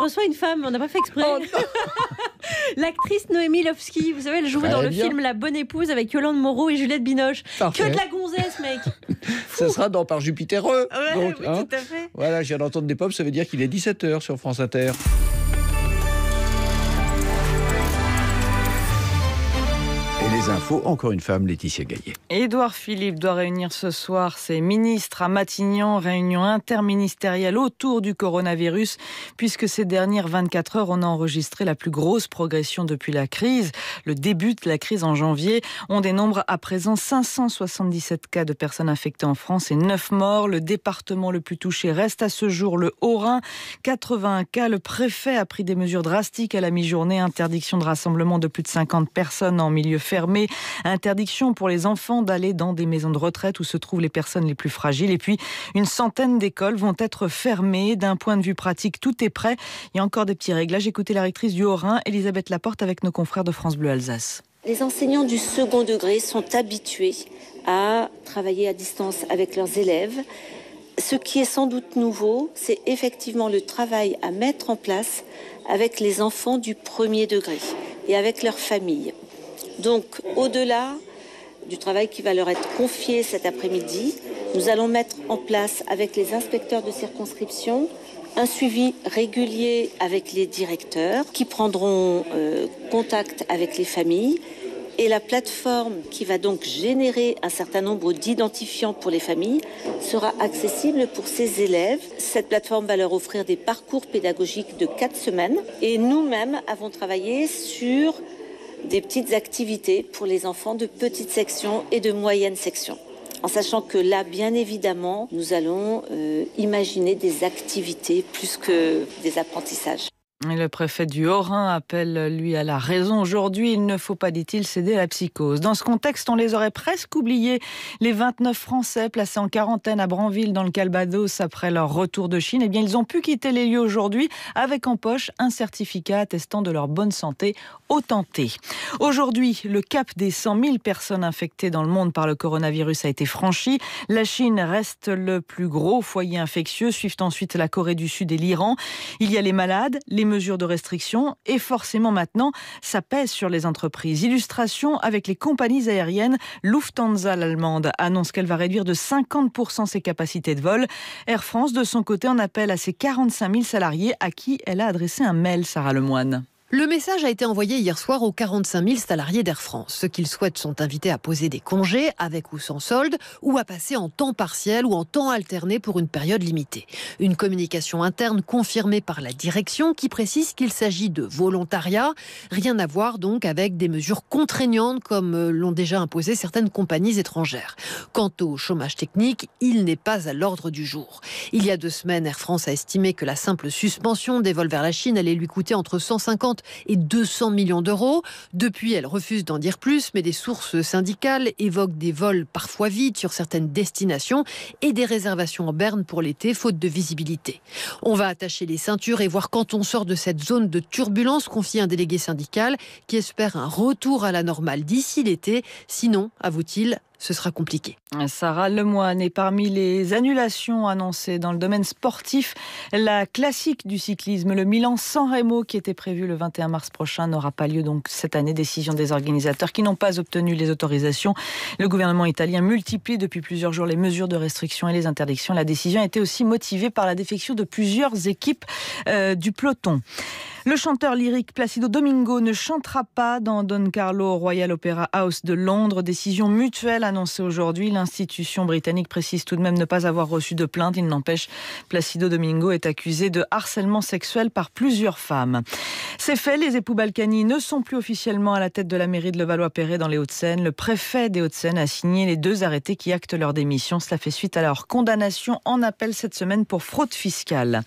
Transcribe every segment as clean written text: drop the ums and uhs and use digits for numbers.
reçoit une femme, on n'a pas fait exprès. Oh, L'actrice Noémie Lovski, vous savez, elle jouait dans le film La Bonne Épouse avec Yolande Moreau et Juliette Binoche. Parfait. Que de la gonzesse, mec. Ça sera dans Par Jupitereux. Ouais, Donc, oui, tout à fait. Voilà, je viens d'entendre des pop, ça veut dire qu'il est 17h sur France Inter. Et les infos, encore une femme, Laetitia Gaillet. Édouard Philippe doit réunir ce soir ses ministres à Matignon, réunion interministérielle autour du coronavirus, puisque ces dernières 24 heures, on a enregistré la plus grosse progression depuis la crise. Le début de la crise en janvier, on dénombre à présent 577 cas de personnes infectées en France et 9 morts. Le département le plus touché reste à ce jour le Haut-Rhin, 81 cas. Le préfet a pris des mesures drastiques à la mi-journée, interdiction de rassemblement de plus de 50 personnes en milieu fermé, interdiction pour les enfants d'aller dans des maisons de retraite où se trouvent les personnes les plus fragiles. Et puis, une centaine d'écoles vont être fermées. D'un point de vue pratique, tout est prêt. Il y a encore des petits réglages. Écoutez la rectrice du Haut-Rhin, Elisabeth Laporte, avec nos confrères de France Bleu Alsace. Les enseignants du second degré sont habitués à travailler à distance avec leurs élèves. Ce qui est sans doute nouveau, c'est effectivement le travail à mettre en place avec les enfants du premier degré et avec leurs familles. Donc, au-delà du travail qui va leur être confié cet après-midi, nous allons mettre en place avec les inspecteurs de circonscription un suivi régulier avec les directeurs qui prendront contact avec les familles. Et la plateforme qui va donc générer un certain nombre d'identifiants pour les familles sera accessible pour ces élèves. Cette plateforme va leur offrir des parcours pédagogiques de 4 semaines. Et nous-mêmes avons travaillé sur des petites activités pour les enfants de petites sections et de moyennes sections. En sachant que là, bien évidemment, nous allons imaginer des activités plus que des apprentissages. Et le préfet du Haut-Rhin appelle, lui, à la raison. Aujourd'hui, il ne faut pas, dit-il, céder à la psychose. Dans ce contexte, on les aurait presque oubliés. Les 29 Français placés en quarantaine à Branville, dans le Calvados, après leur retour de Chine, eh bien, ils ont pu quitter les lieux aujourd'hui avec en poche un certificat attestant de leur bonne santé authentée. Aujourd'hui, le cap des 100 000 personnes infectées dans le monde par le coronavirus a été franchi. La Chine reste le plus gros foyer infectieux. Suivent ensuite la Corée du Sud et l'Iran. Il y a les malades, les mesures de restriction et forcément maintenant, ça pèse sur les entreprises. Illustration avec les compagnies aériennes. Lufthansa, l'allemande, annonce qu'elle va réduire de 50% ses capacités de vol. Air France, de son côté, en appelle à ses 45 000 salariés à qui elle a adressé un mail, Sarah Lemoine. Le message a été envoyé hier soir aux 45 000 salariés d'Air France. Ceux qu'ils souhaitent sont invités à poser des congés, avec ou sans solde, ou à passer en temps partiel ou en temps alterné pour une période limitée. Une communication interne confirmée par la direction qui précise qu'il s'agit de volontariat. Rien à voir donc avec des mesures contraignantes comme l'ont déjà imposé certaines compagnies étrangères. Quant au chômage technique, il n'est pas à l'ordre du jour. Il y a 2 semaines, Air France a estimé que la simple suspension des vols vers la Chine allait lui coûter entre 150 et 200 millions d'euros. Depuis, elle refuse d'en dire plus, mais des sources syndicales évoquent des vols parfois vides sur certaines destinations et des réservations en berne pour l'été, faute de visibilité. On va attacher les ceintures et voir quand on sort de cette zone de turbulence, confie un délégué syndical qui espère un retour à la normale d'ici l'été. Sinon, avoue-t-il, ce sera compliqué. Sarah Lemoine. Et parmi les annulations annoncées dans le domaine sportif, la classique du cyclisme, le Milan-San Remo, qui était prévu le 21 mars prochain, n'aura pas lieu donc cette année. Décision des organisateurs qui n'ont pas obtenu les autorisations. Le gouvernement italien multiplie depuis plusieurs jours les mesures de restriction et les interdictions. La décision a été aussi motivée par la défection de plusieurs équipes du peloton. Le chanteur lyrique Placido Domingo ne chantera pas dans Don Carlo au Royal Opera House de Londres. Décision mutuelle annoncée aujourd'hui. L'institution britannique précise tout de même ne pas avoir reçu de plainte. Il n'empêche, Placido Domingo est accusé de harcèlement sexuel par plusieurs femmes. C'est fait, les époux Balkany ne sont plus officiellement à la tête de la mairie de Levallois-Perret dans les Hauts-de-Seine. Le préfet des Hauts-de-Seine a signé les 2 arrêtés qui actent leur démission. Cela fait suite à leur condamnation en appel cette semaine pour fraude fiscale.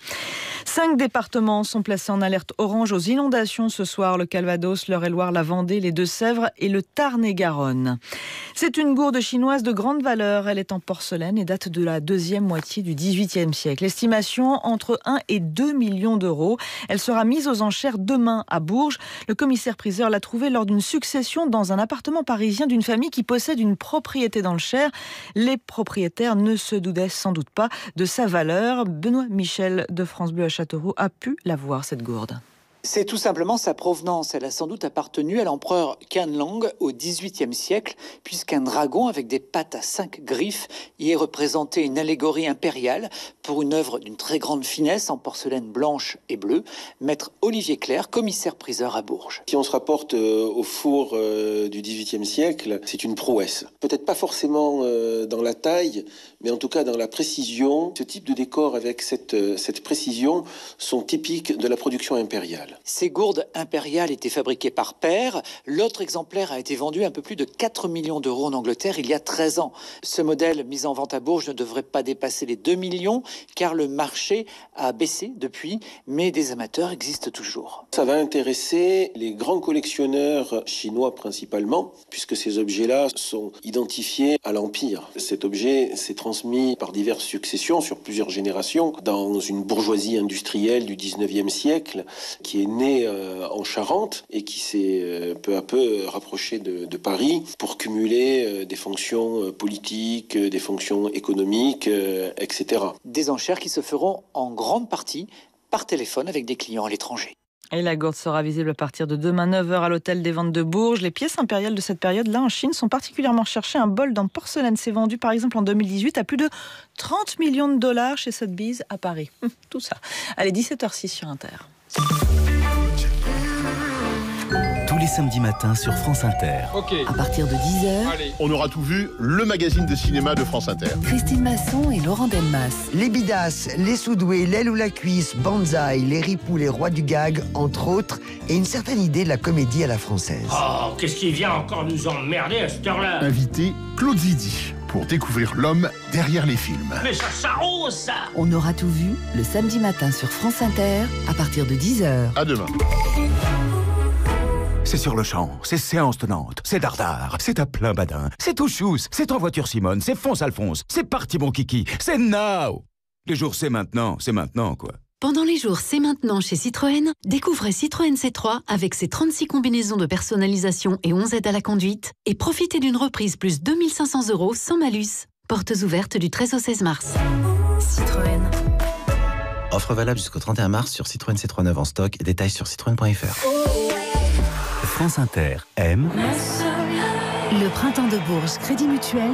5 départements sont placés en alerte orange orange aux inondations ce soir. Le Calvados, l'Eure-et-Loire, la Vendée, les Deux-Sèvres et le Tarn-et-Garonne. C'est une gourde chinoise de grande valeur. Elle est en porcelaine et date de la deuxième moitié du XVIIIe siècle. Estimation entre 1 et 2 millions d'euros. Elle sera mise aux enchères demain à Bourges. Le commissaire-priseur l'a trouvée lors d'une succession dans un appartement parisien d'une famille qui possède une propriété dans le Cher. Les propriétaires ne se doutaient sans doute pas de sa valeur. Benoît Michel de France Bleu à Châteauroux a pu la voir, cette gourde. C'est tout simplement sa provenance. Elle a sans doute appartenu à l'empereur Qianlong au XVIIIe siècle, puisqu'un dragon avec des pattes à 5 griffes y est représenté, une allégorie impériale pour une œuvre d'une très grande finesse en porcelaine blanche et bleue. Maître Olivier Clerc, commissaire-priseur à Bourges. Si on se rapporte au four du XVIIIe siècle, c'est une prouesse. Peut-être pas forcément dans la taille, mais en tout cas dans la précision. Ce type de décor avec cette précision sont typiques de la production impériale. Ces gourdes impériales étaient fabriquées par paire. L'autre exemplaire a été vendu à un peu plus de 4 millions d'euros en Angleterre il y a 13 ans. Ce modèle mis en vente à Bourges ne devrait pas dépasser les 2 millions car le marché a baissé depuis, mais des amateurs existent toujours. Ça va intéresser les grands collectionneurs chinois principalement, puisque ces objets-là sont identifiés à l'Empire. Cet objet s'est transmis par diverses successions sur plusieurs générations dans une bourgeoisie industrielle du 19e siècle qui est né en Charente et qui s'est peu à peu rapproché de Paris pour cumuler des fonctions politiques, des fonctions économiques, etc. Des enchères qui se feront en grande partie par téléphone avec des clients à l'étranger. Et la gourde sera visible à partir de demain 9h à l'hôtel des Ventes de Bourges. Les pièces impériales de cette période-là en Chine sont particulièrement recherchées. Un bol en porcelaine s'est vendu par exemple en 2018 à plus de 30 millions de dollars chez Sotheby's à Paris. Tout ça. Allez, 17h06 sur Inter. Tous les samedis matins sur France Inter. À partir de 10h, on aura tout vu, le magazine de cinéma de France Inter. Christine Masson et Laurent Delmas. Les bidasses, les soudoués, l'aile ou la cuisse, Banzai, les ripoux, les rois du gag, entre autres, et une certaine idée de la comédie à la française. Oh, qu'est-ce qui vient encore nous emmerder à cette heure-là? Invité Claude Zidi pour découvrir l'homme derrière les films. Mais ça s'arrose, ça! On aura tout vu le samedi matin sur France Inter à partir de 10h. À demain. C'est sur le champ, c'est séance tenante, c'est dardard, c'est à plein badin, c'est tout chousse, c'est en voiture Simone, c'est fonce Alphonse, c'est parti mon kiki, c'est now. Les jours c'est maintenant quoi. Pendant les jours c'est maintenant chez Citroën, découvrez Citroën C3 avec ses 36 combinaisons de personnalisation et 11 aides à la conduite et profitez d'une reprise plus 2500 € sans malus. Portes ouvertes du 13 au 16 mars. Citroën. Offre valable jusqu'au 31 mars sur Citroën C3 neuf en stock et détails sur citroën.fr. France Inter aime Le printemps de Bourges Crédit Mutuel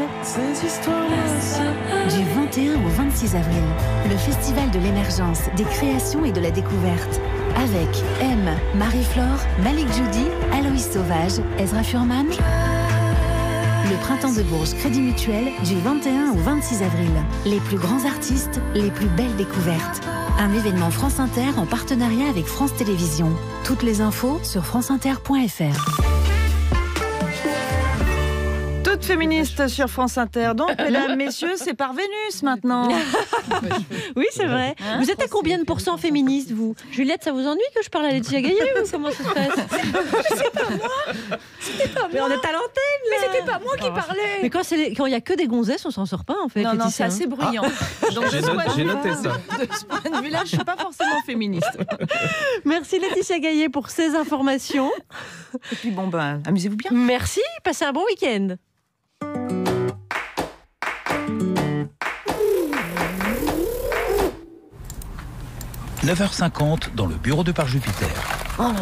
du 21 au 26 avril. Le festival de l'émergence, des créations et de la découverte. Avec M, Marie-Flore, Malik Judy, Aloïs Sauvage, Ezra Furman. Le printemps de Bourges Crédit Mutuel du 21 au 26 avril. Les plus grands artistes, les plus belles découvertes. Un événement France Inter en partenariat avec France Télévisions. Toutes les infos sur franceinter.fr. Toute féministe sur France Inter. Donc, mesdames, messieurs, c'est par Vénus maintenant. Oui, c'est vrai. Hein, vous êtes à combien de pourcents féministes, vous? Juliette, ça vous ennuie que je parle à Laetitia Gaillet ou comment ça se passe? C'est pas moi. C'était pas moi. Mais on est à l'antenne, mais c'était pas moi qui parlais. Mais quand il y a que des gonzesses, on s'en sort pas en fait. Non, c'est assez bruyant. Donc, j'ai noté ça. De ce point de vue-là, je suis pas forcément féministe. Merci Laetitia Gaillet pour ces informations. Et puis bon, amusez-vous bien. Merci, passez un bon week-end. « 9h50 dans le bureau de Par Jupiter. Oh là là,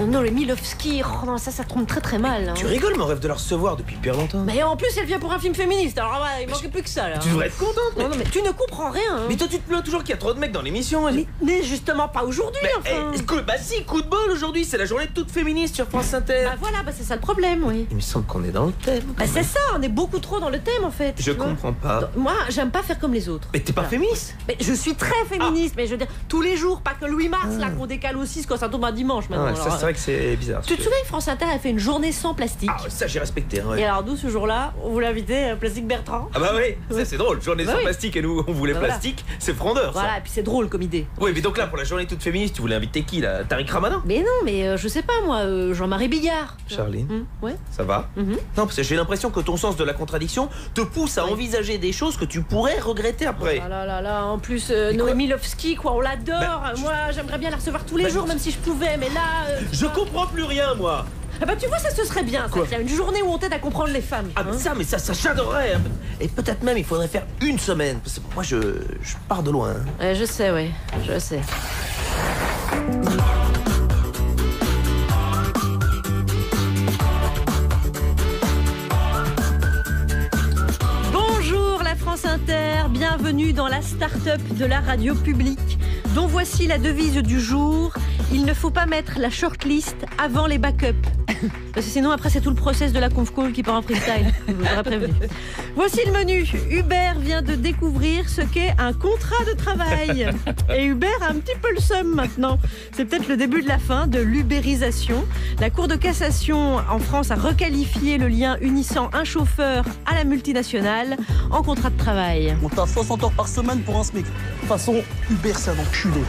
non, les Milowski, oh non, ça tombe très très mal. Hein. Tu rigoles, mais on rêve de la recevoir depuis hyper longtemps. Mais en plus, elle vient pour un film féministe, alors il manquait plus que ça là. Tu devrais être contente. Non, mais tu ne comprends rien. Hein. Mais toi, tu te plains toujours qu'il y a trop de mecs dans l'émission. Mais justement, pas aujourd'hui, enfin. Si, coup de bol aujourd'hui, c'est la journée toute féministe sur France Inter. Bah voilà, c'est ça le problème, oui. Il me semble qu'on est dans le thème. Bah c'est ça, on est beaucoup trop dans le thème en fait. Je comprends pas. Moi, j'aime pas faire comme les autres. Mais t'es pas féministe. Mais je suis très féministe, mais je veux dire, tous les jours, pas que le 8 mars, là, qu'on décale aussi, quand ça tombe un dimanche maintenant. Ouais, ça, c'est vrai que c'est bizarre. Tu te souviens que France Inter a fait une journée sans plastique? Ah, ça, j'ai respecté. Hein, ouais. Et alors, nous, ce jour-là, on voulait inviter Plastique Bertrand. Ah, bah oui, ça, c'est drôle. Journée sans plastique et nous, on voulait plastique. C'est frondeur, ça. Voilà, et puis c'est drôle comme idée. Oui, mais donc là, pour la journée toute féministe, tu voulais inviter qui, là? Tariq Ramadan? Mais non, mais je sais pas, moi, Jean-Marie Bigard. Charline? Ouais. Ça va? Non, parce que j'ai l'impression que ton sens de la contradiction te pousse à envisager des choses que tu pourrais regretter après. Ah là là là, en plus, Noémie Lovski, quoi, on l'adore. Moi, j'aimerais bien la recevoir tous les jours, même si je pouvais, mais là... je comprends plus rien, moi. Ah bah tu vois, ça ce serait bien, ça. Il y a une journée où on t'aide à comprendre les femmes. Ah mais ça j'adorerais. Et peut-être même il faudrait faire une semaine. Parce que moi je pars de loin. Je sais, oui, je sais. Bonjour la France Inter, bienvenue dans la start-up de la radio publique, dont voici la devise du jour. Il ne faut pas mettre la shortlist avant les backups. Parce que sinon, après, c'est tout le process de la conf call qui part en freestyle. Je vous aurais prévenu. Voici le menu. Hubert vient de découvrir ce qu'est un contrat de travail. Et Hubert a un petit peu le seum maintenant. C'est peut-être le début de la fin de l'ubérisation. La Cour de cassation en France a requalifié le lien unissant un chauffeur à la multinationale en contrat de travail. On t'a 60 heures par semaine pour un SMIC. De toute façon, Hubert, c'est un enculé.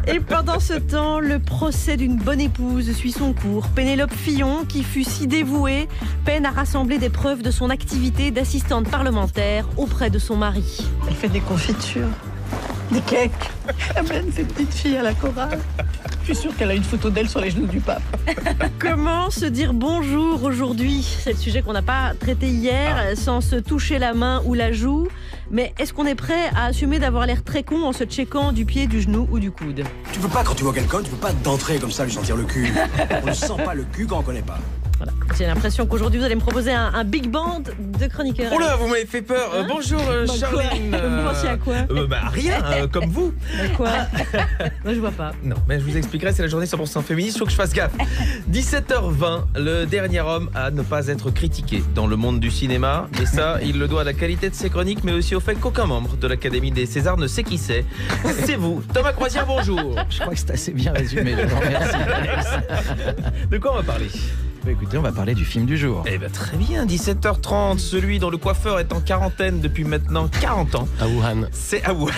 Et pendant ce temps, le procès d'une bonne épouse suit son cours. Pénélope Fillon, qui fut si dévouée, peine à rassembler des preuves de son activité d'assistante parlementaire auprès de son mari. Elle fait des confitures, des cakes, elle amène ses petites filles à la chorale. Je suis sûre qu'elle a une photo d'elle sur les genoux du pape. Comment se dire bonjour aujourd'hui? C'est le sujet qu'on n'a pas traité hier, sans se toucher la main ou la joue. Mais est-ce qu'on est prêt à assumer d'avoir l'air très con en se checkant du pied, du genou ou du coude? Tu peux pas, quand tu vois quelqu'un, tu peux pas d'entrer comme ça lui sentir le cul. On ne sent pas le cul quand on connaît pas. Voilà. J'ai l'impression qu'aujourd'hui vous allez me proposer un big band de chroniqueurs. Oh là, vous m'avez fait peur. Bonjour Charline. Vous pensiez à quoi? Rien, comme vous. Quoi? Moi je vois pas. Non, mais je vous expliquerai, c'est la journée 100% féministe, il faut que je fasse gaffe. 17h20, le dernier homme à ne pas être critiqué dans le monde du cinéma. Et ça, il le doit à la qualité de ses chroniques, mais aussi au fait qu'aucun membre de l'Académie des Césars ne sait qui c'est. C'est vous. Thomas Croisière, bonjour. Je crois que c'est assez bien résumé. Je vous remercie, Alex. De quoi on va parler? Écoutez, on va parler du film du jour. Eh bien très bien, 17h30, celui dont le coiffeur est en quarantaine depuis maintenant 40 ans. À Wuhan. C'est à Wuhan.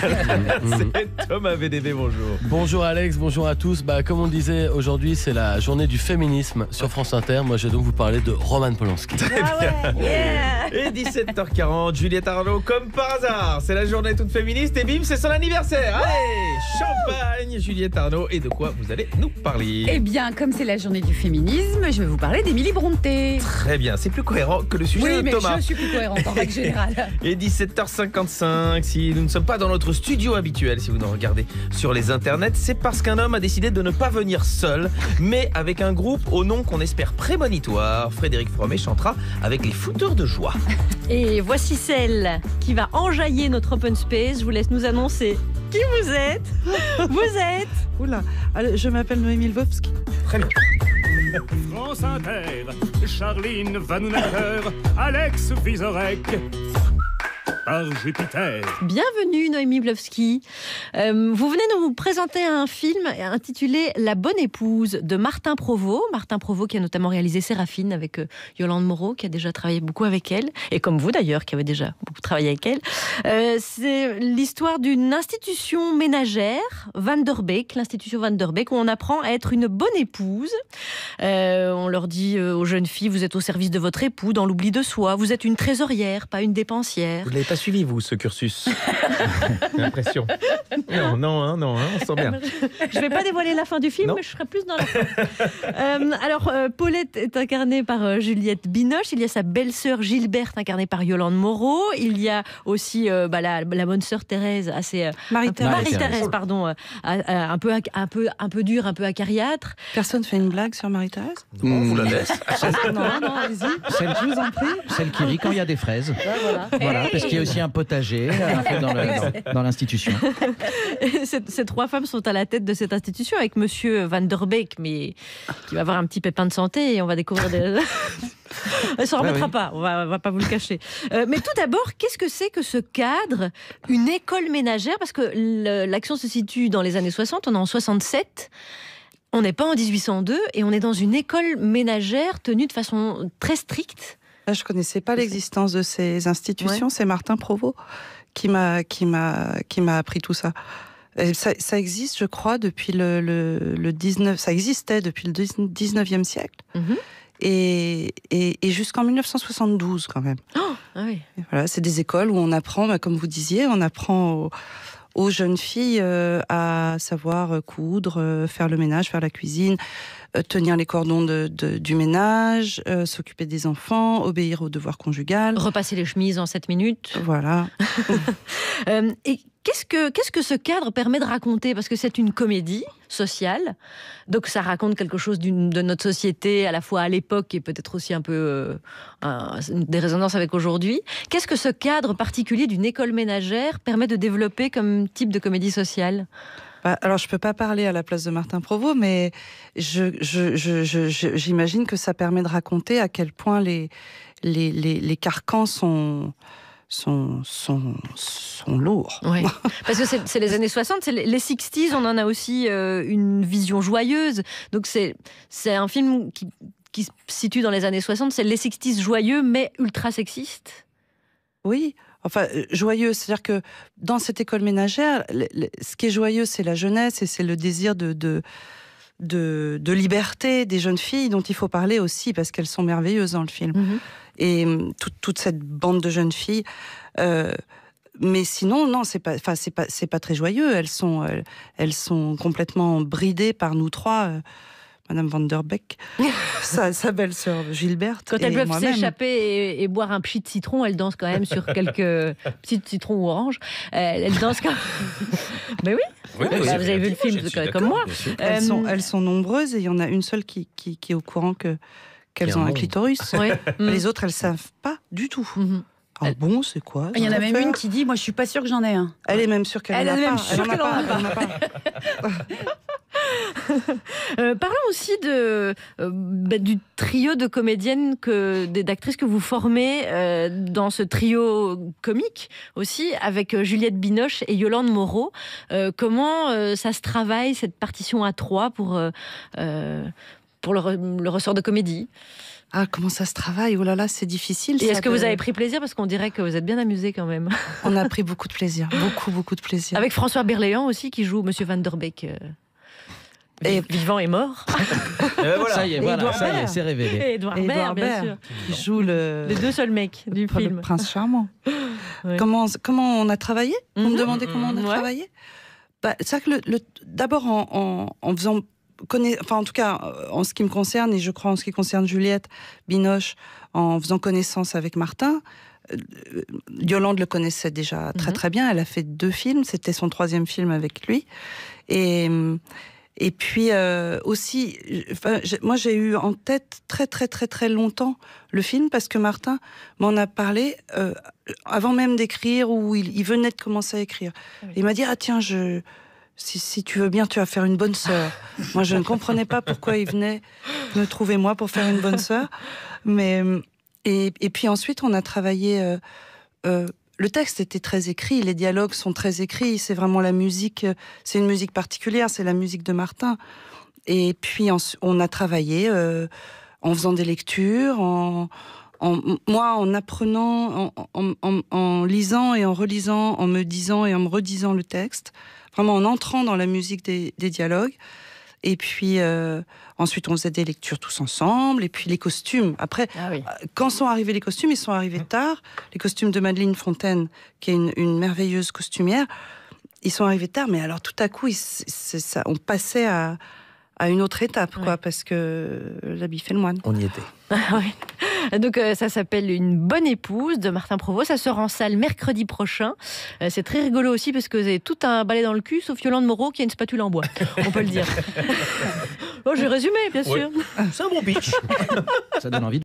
C'est Thomas VDB, bonjour. Bonjour Alex, bonjour à tous. Comme on le disait, aujourd'hui c'est la journée du féminisme sur France Inter. Moi je vais donc vous parler de Roman Polanski. Très bien. Et 17h40, Juliette Arnaud, comme par hasard, c'est la journée toute féministe et bim, c'est son anniversaire. Allez, champagne, Juliette Arnaud. Et de quoi vous allez nous parler? Eh bien, comme c'est la journée du féminisme, je vais vous parler d'Émilie Brontë. Très bien, c'est plus cohérent que le sujet de Thomas. Oui, mais je suis plus cohérente en règle générale. Et 17h55, si nous ne sommes pas dans notre studio habituel, si vous nous regardez sur les internets, c'est parce qu'un homme a décidé de ne pas venir seul, mais avec un groupe au nom qu'on espère prémonitoire. Frédéric Fromet chantera avec les fouteurs de joie. Et voici celle qui va enjailler notre open space. Je vous laisse nous annoncer qui vous êtes. Vous êtes... Oula, je m'appelle Noémie Lvovsky. Très bien. France Inter, Charline Vanhoenacker, Alex Vizorek. Par Jupiter. Bienvenue Noémie Lvovsky. Vous venez de nous présenter un film intitulé La bonne épouse de Martin Provost. Martin Provost qui a notamment réalisé Séraphine avec Yolande Moreau, qui a déjà travaillé beaucoup avec elle, et comme vous d'ailleurs, qui avez déjà beaucoup travaillé avec elle. C'est l'histoire d'une institution ménagère, Van der Beek, l'institution Van der Beek, où on apprend à être une bonne épouse. On leur dit aux jeunes filles, vous êtes au service de votre époux, dans l'oubli de soi, vous êtes une trésorière, pas une dépensière. Vous ne l'avez pas suivi, vous, ce cursus? J'ai l'impression. Non, on sent bien. Je ne vais pas dévoiler la fin du film, mais je serai plus dans la fin. Alors, Paulette est incarnée par Juliette Binoche. Il y a sa belle-sœur Gilberte, incarnée par Yolande Moreau. Il y a aussi la bonne sœur Thérèse, Marie-Thérèse, pardon, un peu dure, un peu acariâtre. Personne fait une blague sur Marie-Thérèse? On vous la laisse. Non, allez-y. Je vous en prie. Celle qui rit quand il y a des fraises. Voilà, parce qu'il y a aussi un potager dans l'institution. Ces trois femmes sont à la tête de cette institution avec monsieur Van der Beek, mais qui va avoir un petit pépin de santé et on va découvrir des... Elle s'en remettra pas, on va pas vous le cacher. Mais tout d'abord, qu'est-ce que c'est que ce cadre, une école ménagère? Parce que l'action se situe dans les années 60, on est en 67. On n'est pas en 1802 et on est dans une école ménagère tenue de façon très stricte. Je ne connaissais pas l'existence de ces institutions. Ouais. C'est Martin Provost qui m'a appris tout ça. Et ça existe, je crois, depuis le 19... Ça existait depuis le 19e siècle. Et jusqu'en 1972, quand même. Oh, ah oui. Voilà, c'est des écoles où on apprend, comme vous disiez, on apprend aux jeunes filles à savoir coudre, faire le ménage, faire la cuisine, tenir les cordons du ménage, s'occuper des enfants, obéir aux devoirs conjugaux. Repasser les chemises en 7 minutes. Voilà. Et qu'est-ce que ce cadre permet de raconter? Parce que c'est une comédie sociale, donc ça raconte quelque chose de notre société, à la fois à l'époque et peut-être aussi un peu des résonances avec aujourd'hui. Qu'est-ce que ce cadre particulier d'une école ménagère permet de développer comme type de comédie sociale? Alors, je ne peux pas parler à la place de Martin Provost, mais j'imagine que ça permet de raconter à quel point les carcans sont lourds. Oui. Parce que c'est les années 60, c'est les 60s, on en a aussi une vision joyeuse. Donc c'est un film qui se situe dans les années 60, c'est les 60s joyeux, mais ultra sexiste. Oui. Enfin, joyeux, c'est-à-dire que dans cette école ménagère, ce qui est joyeux, c'est la jeunesse et c'est le désir de liberté des jeunes filles dont il faut parler aussi parce qu'elles sont merveilleuses dans le film. Et toute cette bande de jeunes filles. Mais sinon, non, c'est pas très joyeux. Elles sont complètement bridées par nous trois. Madame Van Der Beek, sa belle-sœur Gilberte. Quand elles peuvent s'échapper et boire un pchit de citron, elles dansent quand même sur quelques petits citrons ou oranges. Elles dansent quand même. Mais oui, vous avez vu le film comme moi. Elles sont nombreuses et il y en a une seule qui est au courant qu'elles ont un clitoris. Oui. Les autres, elles ne savent pas du tout. Ah bon, c'est quoi? Il y en a même une qui dit, moi je suis pas sûre que j'en ai un. Elle est même sûre qu'elle n'en a pas. Parlons aussi du trio de comédiennes, d'actrices que vous formez dans ce trio comique aussi, avec Juliette Binoche et Yolande Moreau. Comment ça se travaille, cette partition à trois pour le ressort de comédie? Ah, comment ça se travaille? Oh là là, c'est difficile. Et est-ce que vous avez pris plaisir? Parce qu'on dirait que vous êtes bien amusés quand même. On a pris beaucoup de plaisir, beaucoup de plaisir. Avec François Berléand aussi, qui joue Monsieur Van Der Beek. Vivant et mort. Voilà. Ça y est, c'est révélé. Et Édouard Baird, bien sûr. Qui joue les deux seuls mecs du film. Le prince charmant. Oui. Comment on a travaillé? Vous me demandez comment on a travaillé? C'est vrai que d'abord en faisant... en tout cas, en ce qui me concerne, et je crois en ce qui concerne Juliette Binoche, en faisant connaissance avec Martin, Yolande le connaissait déjà très très bien. Elle a fait 2 films, c'était son 3e film avec lui. Et puis aussi, moi j'ai eu en tête très très très très longtemps le film parce que Martin m'en a parlé avant même d'écrire, ou il venait de commencer à écrire. Il m'a dit, ah tiens, si tu veux bien, tu vas faire une bonne sœur. Moi, je ne comprenais pas pourquoi il venait me trouver moi pour faire une bonne sœur. Et puis ensuite, on a travaillé... le texte était très écrit, les dialogues sont très écrits, c'est vraiment la musique, c'est une musique particulière, c'est la musique de Martin. Et puis on a travaillé en faisant des lectures, moi en apprenant, en lisant et en relisant, en me disant et en me redisant le texte, vraiment en entrant dans la musique des dialogues. Et puis ensuite on faisait des lectures tous ensemble. Et puis les costumes, après quand sont arrivés les costumes, ils sont arrivés tard. Les costumes de Madeleine Fontaine, qui est une merveilleuse costumière, ils sont arrivés tard, mais alors tout à coup on passait à une autre étape, parce que l'habit fait le moine. On y était. Donc ça s'appelle Une bonne épouse de Martin Provost. Ça sort en salle mercredi prochain. C'est très rigolo aussi parce que vous avez tout un balai dans le cul, sauf Yolande Moreau qui a une spatule en bois. On peut le dire. Bon, je vais résumer, bien sûr. C'est un bon pitch. Ça donne envie.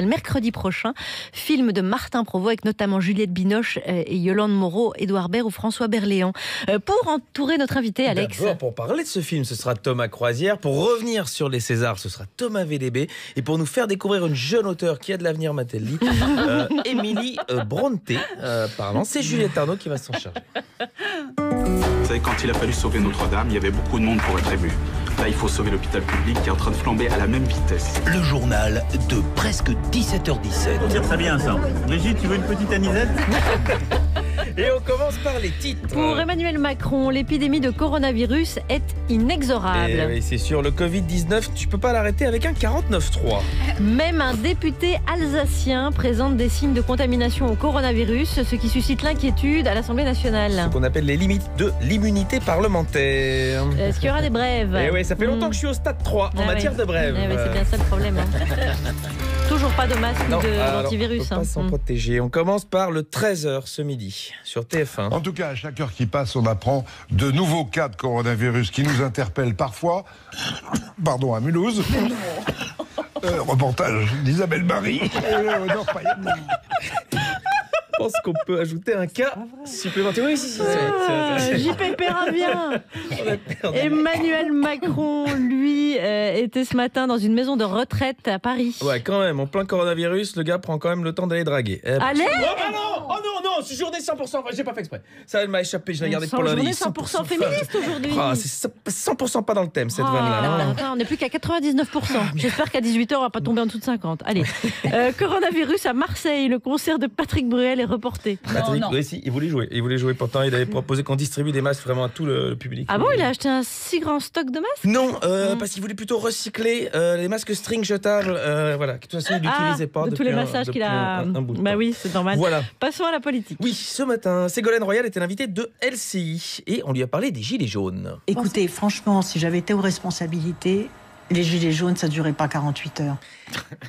Mercredi prochain, film de Martin Provost avec notamment Juliette Binoche et Yolande Moreau, Édouard Baird ou François Berléand. Pour entourer notre invité, Alex. D'abord, pour parler de ce film, ce sera Thomas Croisière. Pour revenir sur les Césars, ce sera Thomas VDB. Et pour nous faire découvrir une jeune auteure qui a de l'avenir, m'a-t-elle dit, Émilie Bronte. Pardon, c'est Juliette Arnaud qui va s'en charger. Vous savez, quand il a fallu sauver Notre-Dame, il y avait beaucoup de monde pour être ému. Là, il faut sauver l'hôpital public qui est en train de flamber à la même vitesse. Le journal de presque 17h17. On tire très bien ça. Brigitte, tu veux une petite anisette? Et on commence par les titres. Pour Emmanuel Macron, l'épidémie de coronavirus est inexorable. Et oui, c'est sûr, le Covid-19, tu peux pas l'arrêter avec un 49.3. Même un député alsacien présente des signes de contamination au coronavirus, ce qui suscite l'inquiétude à l'Assemblée nationale. Ce qu'on appelle les limites de l'immunité parlementaire. Est-ce qu'il y aura des brèves? Et oui, ça fait longtemps que je suis au stade 3 en matière de brèves. C'est bien ça le problème. Toujours pas de masque ou d'antivirus. On peut pas s'en protéger. On commence par le 13h ce midi sur TF1. En tout cas, à chaque heure qui passe, on apprend de nouveaux cas de coronavirus qui nous interpellent parfois. Pardon, à Mulhouse. Reportage d'Isabelle Marie. Je pense qu'on peut ajouter un cas supplémentaire. Oui, si. JP Péravien. Emmanuel Macron, lui, était ce matin dans une maison de retraite à Paris. Ouais, quand même, en plein coronavirus, le gars prend quand même le temps d'aller draguer. Allez non, c'est journée 100%, j'ai pas fait exprès. Ça m'a échappé, je l'ai gardé pour lundi. Journée 100% féministe aujourd'hui. C'est 100% pas dans le thème, cette vanne-là. Attends, on n'est plus qu'à 99%. J'espère qu'à 18h, on va pas tomber en dessous de 50. Allez, coronavirus à Marseille, le concert de Patrick Bruel est reporté. Patrick, oui, si, il voulait jouer. Pourtant, il avait proposé qu'on distribue des masques vraiment à tout le public. Ah bon, il a acheté un si grand stock de masques? Non, parce qu'il voulait plutôt recycler les masques string jetables. Voilà, de toute façon, il n'utilisait pas. De tous les massages qu'il a. Bah oui, c'est normal. Voilà. Passons à la politique. Oui, ce matin, Ségolène Royal était l'invitée de LCI et on lui a parlé des Gilets jaunes. Écoutez, franchement, si j'avais été aux responsabilités, les Gilets jaunes, ça ne durait pas 48 heures.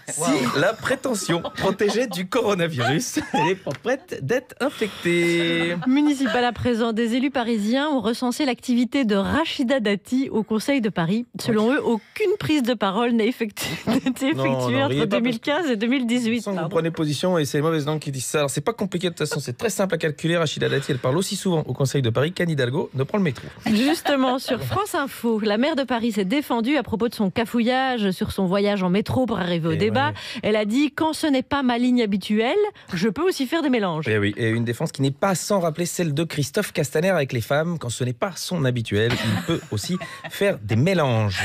Si la prétention protégée du coronavirus, elle n'est pas prête d'être infectée. Municipal à présent, des élus parisiens ont recensé l'activité de Rachida Dati au Conseil de Paris. Selon eux, aucune prise de parole n'a été effectuée entre 2015 et 2018. Vous prenez position et c'est les mauvaises langues qui disent ça. Alors c'est pas compliqué de toute façon, c'est très simple à calculer. Rachida Dati, elle parle aussi souvent au Conseil de Paris qu'Anne Hidalgo ne prend le métro. Justement, sur France Info, la maire de Paris s'est défendue à propos de son cafouillage sur son voyage en métro pour arriver au débat. Ouais. Elle a dit, quand ce n'est pas ma ligne habituelle, je peux aussi faire des mélanges. Et oui, et une défense qui n'est pas sans rappeler celle de Christophe Castaner avec les femmes. Quand ce n'est pas son habituel, il peut aussi faire des mélanges.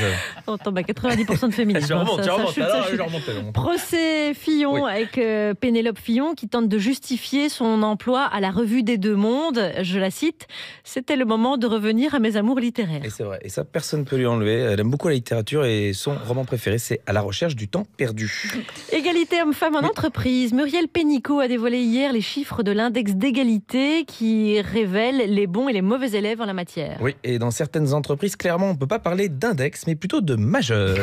On tombe à 90% de féminisme. Je remonte. Procès Fillon avec Pénélope Fillon qui tente de justifier son emploi à la revue des Deux Mondes. Je la cite, c'était le moment de revenir à mes amours littéraires. Et c'est vrai, et ça personne ne peut lui enlever. Elle aime beaucoup la littérature et son roman préféré, c'est À la recherche du temps perdu. Égalité homme-femme en entreprise. Muriel Pénicaud a dévoilé hier les chiffres de l'index d'égalité qui révèle les bons et les mauvais élèves en la matière. Oui, et dans certaines entreprises, clairement, on ne peut pas parler d'index, mais plutôt de majeur.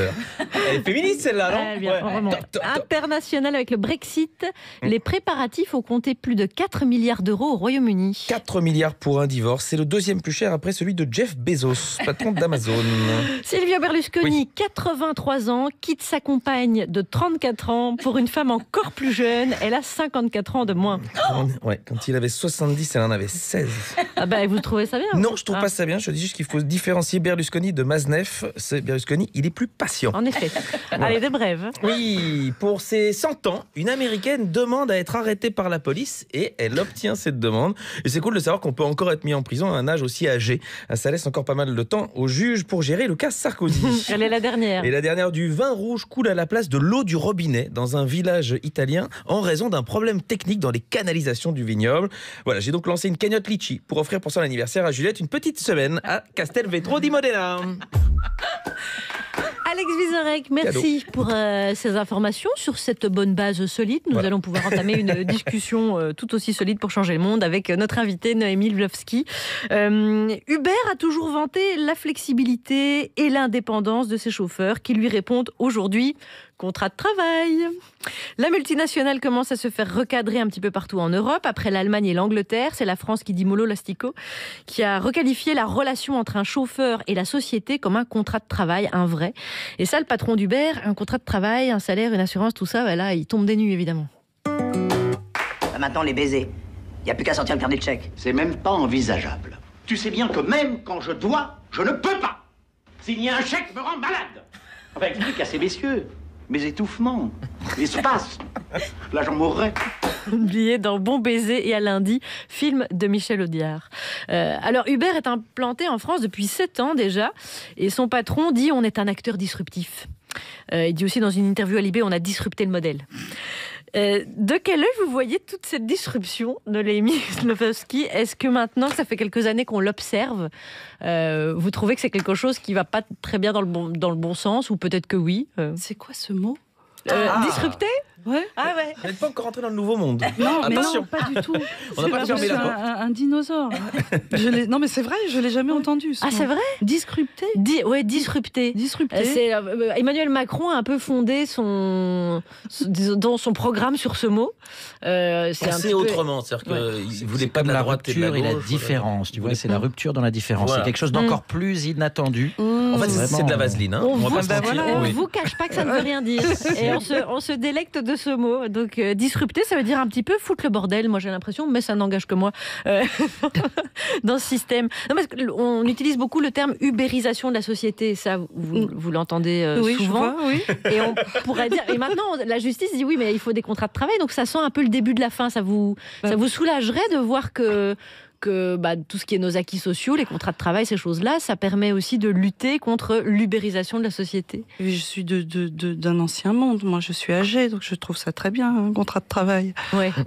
Elle est féministe, celle-là, non? International avec le Brexit, les préparatifs ont compté plus de 4 milliards d'euros au Royaume-Uni. 4 milliards pour un divorce, c'est le deuxième plus cher après celui de Jeff Bezos, patron d'Amazon. Silvio Berlusconi, 83 ans, quitte sa compagne de 34 ans pour une femme encore plus jeune. Elle a 54 ans de moins. Quand il avait 70, elle en avait 16. Ah bah, vous trouvez ça bien? Non, je trouve pas ça bien. Je dis juste qu'il faut différencier Berlusconi de Maznev. Berlusconi, il est plus patient. En effet. Voilà. Allez, des brèves. Oui, pour ses 100 ans, une Américaine demande à être arrêtée par la police et elle obtient cette demande. Et c'est cool de savoir qu'on peut encore être mis en prison à un âge aussi âgé. Ça laisse encore pas mal de temps au juge pour gérer le cas Sarkozy. Elle est la dernière. Et la dernière, du vin rouge coule à la place de l'eau du robinet dans un village italien en raison d'un problème technique dans les canalisations du vignoble. Voilà, j'ai donc lancé une cagnotte litchi pour offrir pour son anniversaire à Juliette une petite semaine à Castelvetro di Modena. Alex Vizorek, merci pour ces informations sur cette bonne base solide. Nous allons pouvoir entamer une discussion tout aussi solide pour changer le monde avec notre invitée Noémie Lvovsky. Uber a toujours vanté la flexibilité et l'indépendance de ses chauffeurs qui lui répondent aujourd'hui contrat de travail. La multinationale commence à se faire recadrer un petit peu partout en Europe. Après l'Allemagne et l'Angleterre, c'est la France qui dit mollo lastico, qui a requalifié la relation entre un chauffeur et la société comme un contrat de travail, un vrai. Et ça, le patron d'Uber, un contrat de travail, un salaire, une assurance, tout ça, là, il tombe des nues, évidemment. Maintenant, les baisers. Il n'y a plus qu'à sortir le carnet de chèques. C'est même pas envisageable. Tu sais bien que même quand je dois, je ne peux pas. Signer un chèque me rend malade. Enfin, explique à ces messieurs mes étouffements, mes spasmes. Là, j'en mourrais. Billet dans Bon Baiser et à lundi, film de Michel Audiard. Alors, Uber est implanté en France depuis 7 ans déjà, et son patron dit on est un acteur disruptif. Il dit aussi dans une interview à Libé, on a disrupté le modèle. De quel œil vous voyez toute cette disruption de Noémie Lvovsky ? Est-ce que maintenant que ça fait quelques années qu'on l'observe, vous trouvez que c'est quelque chose qui ne va pas très bien dans le bon sens, ou peut-être que oui C'est quoi ce mot ? Disrupté ? Ouais. Ah ouais. Vous n'êtes pas encore rentré dans le nouveau monde. Non, mais attention. non, pas du tout. On n'a pas fermé la porte. Un dinosaure. Non, mais c'est vrai, je l'ai jamais entendu. Ah, c'est vrai ? Disrupté. Ouais, disrupté. Disrupté. Emmanuel Macron a un peu fondé son programme sur ce mot. C'est autrement, c'est-à-dire qu'il ne voulait pas de la droite et de la gauche. La rupture et la différence. Tu vois, c'est la rupture dans la différence. Voilà. C'est quelque chose d'encore plus inattendu. En fait, c'est de la vaseline. Hein. On ne vous cache pas que ça ne veut rien dire. Et on se délecte de ce mot. Donc, disrupter, ça veut dire un petit peu foutre le bordel, moi j'ai l'impression, mais ça n'engage que moi, dans ce système. Non, parce qu'on utilise beaucoup le terme ubérisation de la société, ça, vous l'entendez souvent. Oui. Et on pourrait dire, et maintenant, la justice dit oui, mais il faut des contrats de travail, donc ça sent un peu le début de la fin. Ça vous soulagerait de voir que tout ce qui est nos acquis sociaux, les contrats de travail, ces choses-là, ça permet aussi de lutter contre l'ubérisation de la société. Je suis d'un ancien monde, moi je suis âgée, donc je trouve ça très bien, un contrat de travail,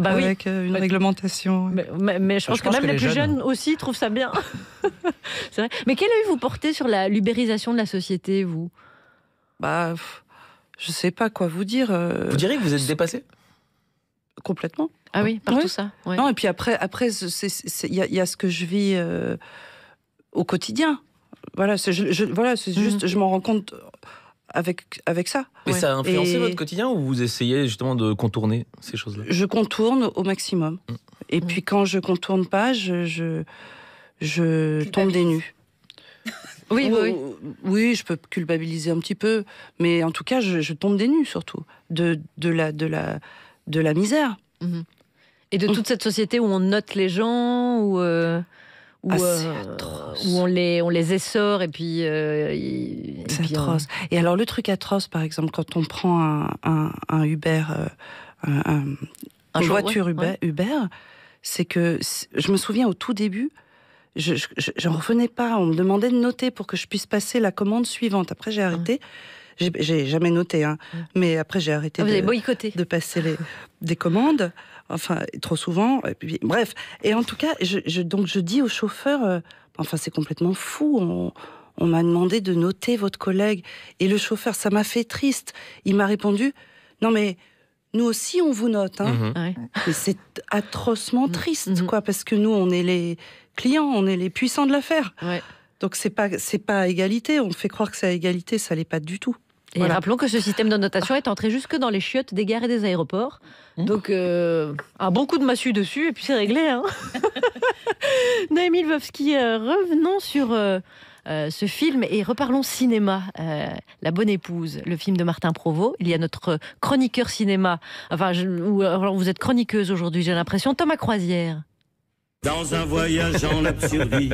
avec une réglementation. Mais je pense que même les plus jeunes aussi trouvent ça bien. C'est vrai. Mais quel œil vous portez sur l'ubérisation de la société, vous ? Je sais pas quoi vous dire. Vous diriez que vous êtes dépassé ? Complètement. Ah oui, par tout ça. Ouais. Non, et puis après, il y a ce que je vis au quotidien. Voilà, c'est juste, je m'en rends compte avec ça. Mais ça a influencé votre quotidien ou vous essayez justement de contourner ces choses-là ? Je contourne au maximum. Et puis quand je contourne pas, je tombe des nues. Oui, je peux culpabiliser un petit peu, mais en tout cas, je tombe des nues surtout de la misère. Et de toute cette société où on note les gens, où on les essore et puis... c'est atroce. Et alors le truc atroce, par exemple, quand on prend un Uber, une voiture Uber, c'est que je me souviens au tout début, je n'en revenais pas. On me demandait de noter pour que je puisse passer la commande suivante. Après, j'ai arrêté. J'ai jamais noté, mais après j'ai arrêté de passer des commandes, enfin trop souvent. Et puis, bref, et en tout cas, donc je dis au chauffeur, c'est complètement fou. On m'a demandé de noter votre collègue, et le chauffeur, ça m'a fait triste. Il m'a répondu, non mais nous aussi on vous note, Et c'est atrocement triste, quoi, parce que nous on est les clients, on est les puissants de l'affaire. Donc c'est pas à égalité. On fait croire que c'est à égalité, ça l'est pas du tout. Et rappelons que ce système de notation est entré jusque dans les chiottes des gares et des aéroports. Donc un bon coup de massue dessus et puis c'est réglé. Noémie Lvovsky, revenons sur ce film et reparlons cinéma. La Bonne Épouse, le film de Martin Provost. Il y a notre chroniqueur cinéma. Alors vous êtes chroniqueuse aujourd'hui, j'ai l'impression. Thomas Croisière. Dans un voyage en l'absurdie.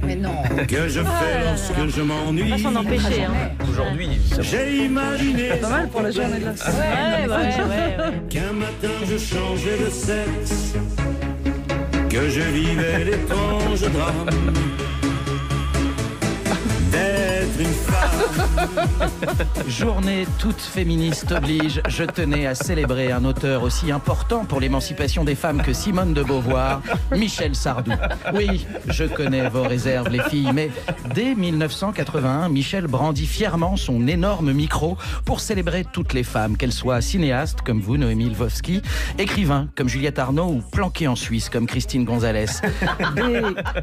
Mais non. Que je fais lorsque je m'ennuie. On va s'en empêcher. Aujourd'hui, j'ai imaginé. C'est pas mal pour la journée de la semaine. Ouais. Qu'un matin je changeais de sexe. Que je vivais l'étrange drame d'être une femme. Journée toute féministe oblige, je tenais à célébrer un auteur aussi important pour l'émancipation des femmes que Simone de Beauvoir, Michel Sardou. Oui, je connais vos réserves les filles, mais dès 1981, Michel brandit fièrement son énorme micro pour célébrer toutes les femmes, qu'elles soient cinéastes comme vous, Noémie Lvovsky, écrivains comme Juliette Arnaud ou planquées en Suisse comme Christine Gonzalez. Dès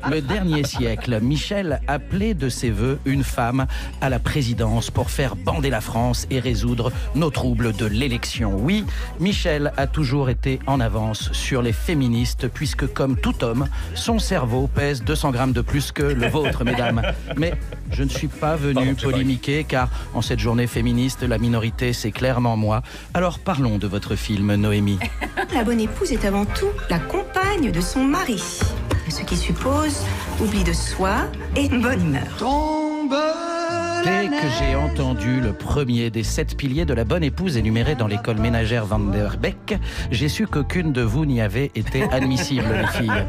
le dernier siècle, Michel appelait de ses voeux une femme femme à la présidence pour faire bander la France et résoudre nos troubles de l'élection. Oui, Michel a toujours été en avance sur les féministes puisque comme tout homme, son cerveau pèse 200 grammes de plus que le vôtre, mesdames. Mais je ne suis pas venu polémiquer car en cette journée féministe, la minorité, c'est clairement moi. Alors parlons de votre film, Noémie. La bonne épouse est avant tout la compagne de son mari. Ce qui suppose oubli de soi et bonne humeur. Dès que j'ai entendu le premier des 7 piliers de la bonne épouse énumérés dans l'école ménagère Van der Beek, j'ai su qu'aucune de vous n'y avait été admissible, les filles.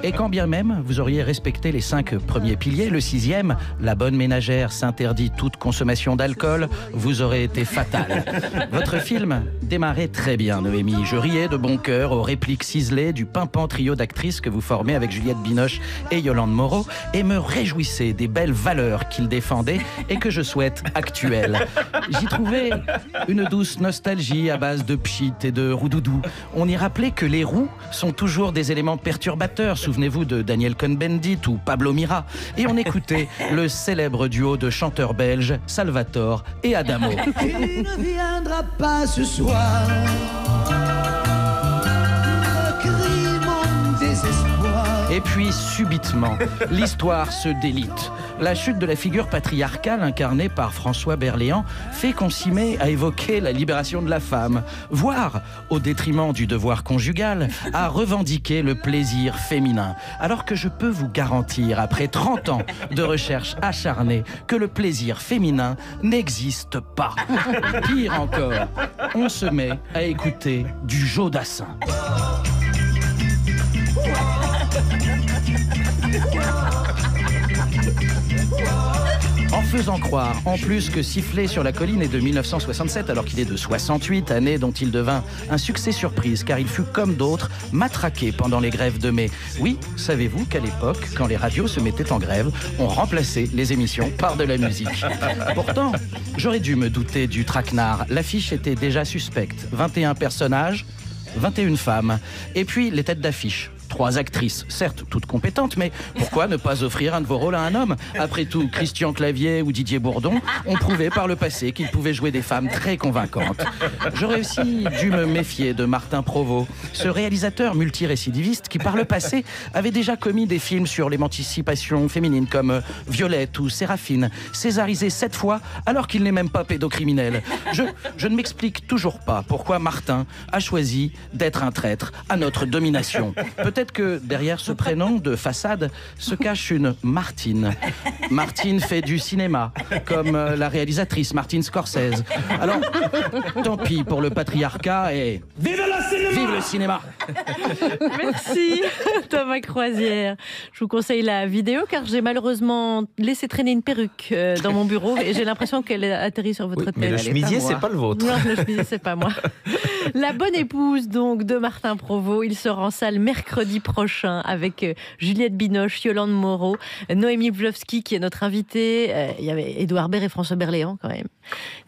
Et quand bien même vous auriez respecté les 5 premiers piliers, le 6e, la bonne ménagère s'interdit toute consommation d'alcool, vous aurez été fatal. Votre film démarrait très bien, Noémie. Je riais de bon cœur aux répliques ciselées du pimpant trio d'actrices que vous formez avec Juliette Binoche et Yolande Moreau et me réjouissais des belles valeurs qu'il défendait et que je souhaite actuelle. J'y trouvais une douce nostalgie à base de pchit et de roudoudou. On y rappelait que les roux sont toujours des éléments perturbateurs. Souvenez-vous de Daniel Cohn-Bendit ou Pablo Mira. Et on écoutait le célèbre duo de chanteurs belges Salvatore et Adamo. Tu ne viendras pas ce soir. Crie mon désespoir. Et puis, subitement, l'histoire se délite. La chute de la figure patriarcale incarnée par François Berléand fait qu'on s'y met à évoquer la libération de la femme, voire, au détriment du devoir conjugal, à revendiquer le plaisir féminin. Alors que je peux vous garantir, après 30 ans de recherche acharnée, que le plaisir féminin n'existe pas. Pire encore, on se met à écouter du Jodassin. En faisant croire, en plus, que Siffler sur la colline est de 1967 alors qu'il est de 68, année dont il devint un succès surprise car il fut comme d'autres matraqué pendant les grèves de mai. Oui, savez-vous qu'à l'époque, quand les radios se mettaient en grève, on remplaçait les émissions par de la musique. Pourtant, j'aurais dû me douter du traquenard. L'affiche était déjà suspecte. 21 personnages, 21 femmes. Et puis les têtes d'affiche. 3 actrices, certes toutes compétentes, mais pourquoi ne pas offrir un de vos rôles à un homme? Après tout, Christian Clavier ou Didier Bourdon ont prouvé par le passé qu'ils pouvaient jouer des femmes très convaincantes. J'aurais aussi dû me méfier de Martin Provost, ce réalisateur multirécidiviste qui par le passé avait déjà commis des films sur l'émancipation féminine comme Violette ou Séraphine, césarisé 7 fois alors qu'il n'est même pas pédocriminel. Je ne m'explique toujours pas pourquoi Martin a choisi d'être un traître à notre domination. Peut-être que derrière ce prénom de façade se cache une Martine. Martine fait du cinéma, comme la réalisatrice Martine Scorsese. Alors, tant pis pour le patriarcat et... Vive le cinéma! Merci Thomas Croisière. Je vous conseille la vidéo car j'ai malheureusement laissé traîner une perruque dans mon bureau et j'ai l'impression qu'elle atterrit sur votre tête. Mais le chemisier, c'est pas le vôtre. Non, le chemisier, c'est pas moi. La bonne épouse donc de Martin Provost. Il sera en salle mercredi prochain avec Juliette Binoche, Yolande Moreau, Noémie Vlovski qui est notre invitée. Il y avait Édouard Baird et François Berléand quand même.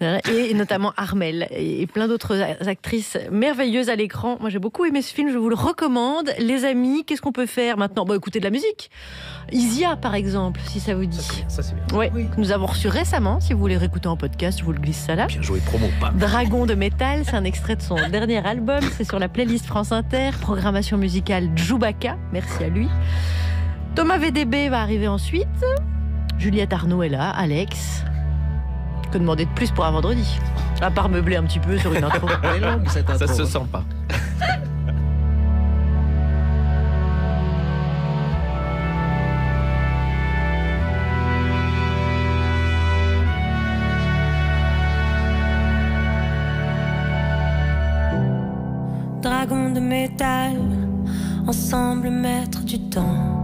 Et notamment Armelle et plein d'autres actrices merveilleuses à l'écran. Moi j'ai beaucoup aimé ce film, je vous le recommande. Les amis, qu'est-ce qu'on peut faire maintenant? Écoutez de la musique. Isia par exemple, si ça vous dit. Ça c'est bien. Ouais, oui. Nous avons reçu récemment, si vous voulez réécouter en podcast, je vous le glisse ça là. Bien joué, promo pas. Dragon de métal, c'est un extrait de son dernier album, c'est sur la playlist France Inter, programmation musicale Djoubaka, merci à lui. Thomas VDB va arriver ensuite, Juliette Arnaud est là, Alex. Que demander de plus pour un vendredi? À part meubler un petit peu sur une intro. Elle est longue cette intro. Ça se sent pas. Dragon de métal, ensemble maître du temps.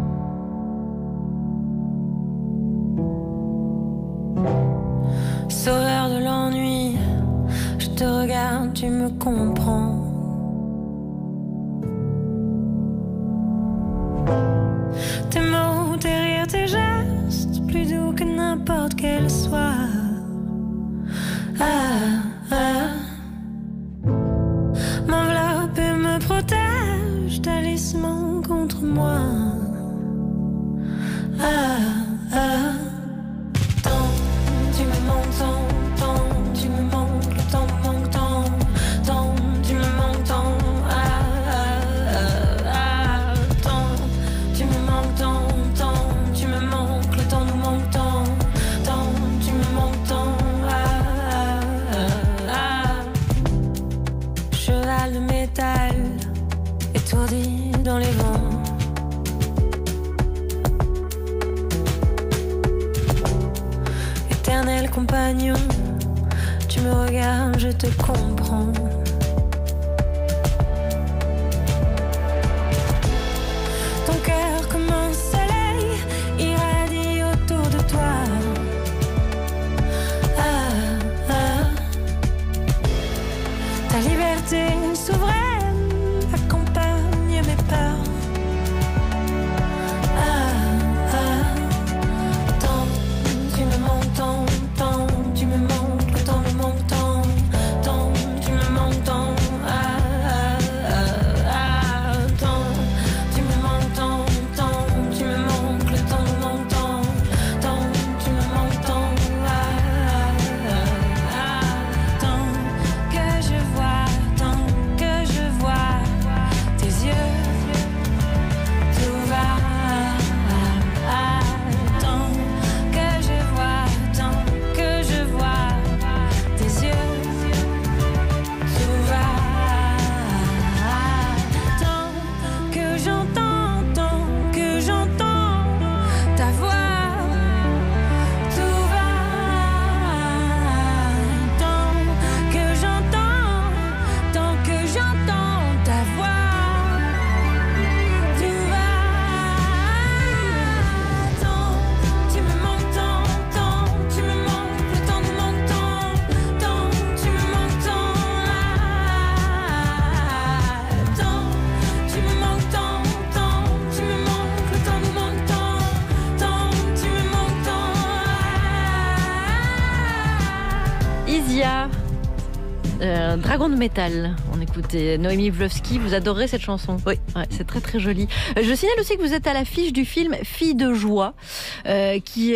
Sauveur de l'ennui, je te regarde, tu me comprends. Tes mots, tes rires, tes gestes, plus doux que n'importe quel soir. M'enveloppe et me protège, talisman contre moi. fidèle compagnon. Tu me regardes, je te comprends. Ton cœur comme un soleil irradie autour de toi. Ta liberté souveraine accompagne mes peurs. Tant tu me manques, tant tu me manques, le temps me manque tant tu me manques tant. Tant tu me manques tant tu me manques, le temps me manque tant tu me manques tant. Tant que je vois tes yeux, tout va. Tant que je vois tes yeux, tout va. Tant que j'entends ta voix, tout va. Tant que j'entends ta voix, tout va. Tant tu me manques tant tu me manques, le temps me manque tant tu me manques tant. Tant tu me manques tant tu me manques, le temps me manque tant tu me manques tant. Isia, Dragon de métal. On écoutait Noémie Vlovsky. Vous adorez cette chanson? Oui. Ouais, c'est très très joli. Je signale aussi que vous êtes à l'affiche du film Fille de joie, qui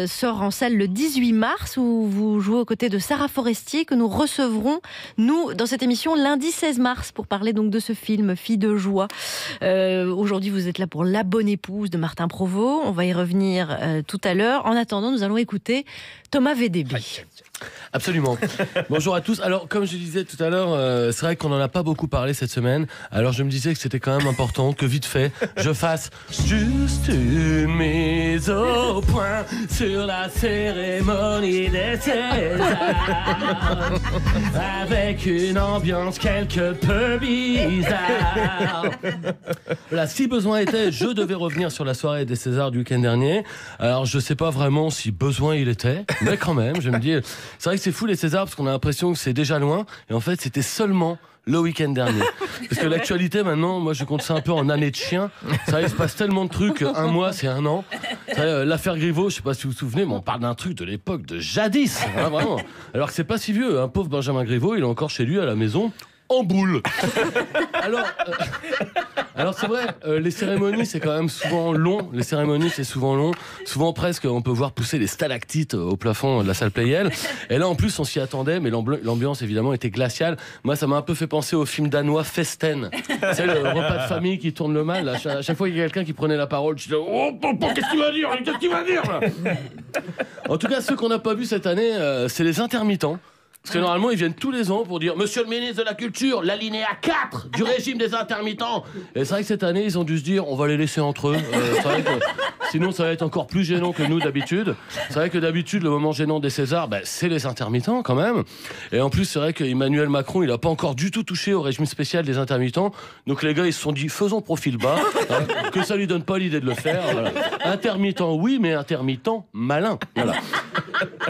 sort en salle le 18 mars, où vous jouez aux côtés de Sarah Forestier, que nous recevrons, nous, dans cette émission, lundi 16 mars, pour parler donc de ce film Fille de joie. Aujourd'hui, vous êtes là pour La bonne épouse de Martin Provost. On va y revenir tout à l'heure. En attendant, nous allons écouter Thomas VDB. Absolument. Bonjour à tous. Alors, comme je disais tout à l'heure, c'est vrai qu'on n'en a pas beaucoup parlé cette semaine. Alors, je me disais que c'était quand même important que vite fait, je fasse juste une mise au point sur la cérémonie des Césars, avec une ambiance quelque peu bizarre. Voilà, si besoin était, je devais revenir sur la soirée des Césars du week-end dernier. Alors, je sais pas vraiment si besoin il était, mais quand même, je me dis, c'est vrai que c'est fou les Césars parce qu'on a l'impression que c'est déjà loin, et en fait c'était seulement le week-end dernier. Parce que l'actualité maintenant, moi je compte ça un peu en année de chien. Ça il se passe tellement de trucs, un mois c'est un an. L'affaire Griveaux, je sais pas si vous vous souvenez, mais on parle d'un truc de l'époque de jadis, hein, vraiment. Alors que c'est pas si vieux, un pauvre Benjamin Griveaux, il est encore chez lui à la maison. En boule. Alors c'est vrai, les cérémonies c'est quand même souvent long. Les cérémonies c'est souvent long. Souvent presque on peut voir pousser les stalactites au plafond de la salle Playel. Et là en plus on s'y attendait, mais l'ambiance évidemment était glaciale. Moi ça m'a un peu fait penser au film danois Festen. C'est le repas de famille qui tourne le mal. À chaque fois qu'il y a quelqu'un qui prenait la parole, je disais oh qu'est-ce qu'il va dire, qu'est-ce qu'il va dire là. En tout cas ceux qu'on n'a pas vu cette année, c'est les intermittents. Parce que normalement, ils viennent tous les ans pour dire « Monsieur le ministre de la Culture, l'alinéa 4 du régime des intermittents !» Et c'est vrai que cette année, ils ont dû se dire « On va les laisser entre eux. » C'est vrai que sinon, ça va être encore plus gênant que nous d'habitude. C'est vrai que d'habitude, le moment gênant des Césars, c'est les intermittents quand même. Et en plus, c'est vrai qu'Emmanuel Macron, il n'a pas encore du tout touché au régime spécial des intermittents. Donc les gars, ils se sont dit « Faisons profil bas, hein, que ça lui donne pas l'idée de le faire. » Voilà. Intermittent, oui, mais intermittent malin. Voilà.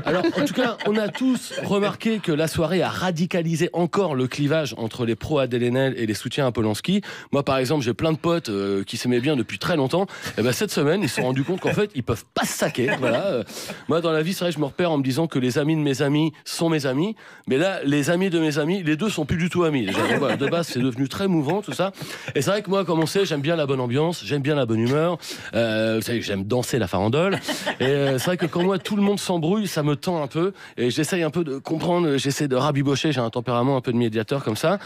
Alors, en tout cas, on a tous remarqué que la soirée a radicalisé encore le clivage entre les pros Adèle Haenel et les soutiens à Polanski. Moi, par exemple, j'ai plein de potes qui s'aimaient bien depuis très longtemps. Et ben cette semaine, ils se sont rendus compte qu'en fait, ils peuvent pas se saquer. Voilà. Moi, dans la vie, c'est vrai, je me repère en me disant que les amis de mes amis sont mes amis. Mais là, les amis de mes amis, les deux sont plus du tout amis. Déjà, donc, voilà, de base, c'est devenu très mouvant, tout ça. Et c'est vrai que moi, comme on sait, j'aime bien la bonne ambiance, j'aime bien la bonne humeur. Vous savez, j'aime danser la farandole. Et c'est vrai que quand moi, tout le monde s'embrouille, ça me tend un peu. Et j'essaye un peu de comprendre, j'essaie de rabibocher, j'ai un tempérament un peu de médiateur comme ça.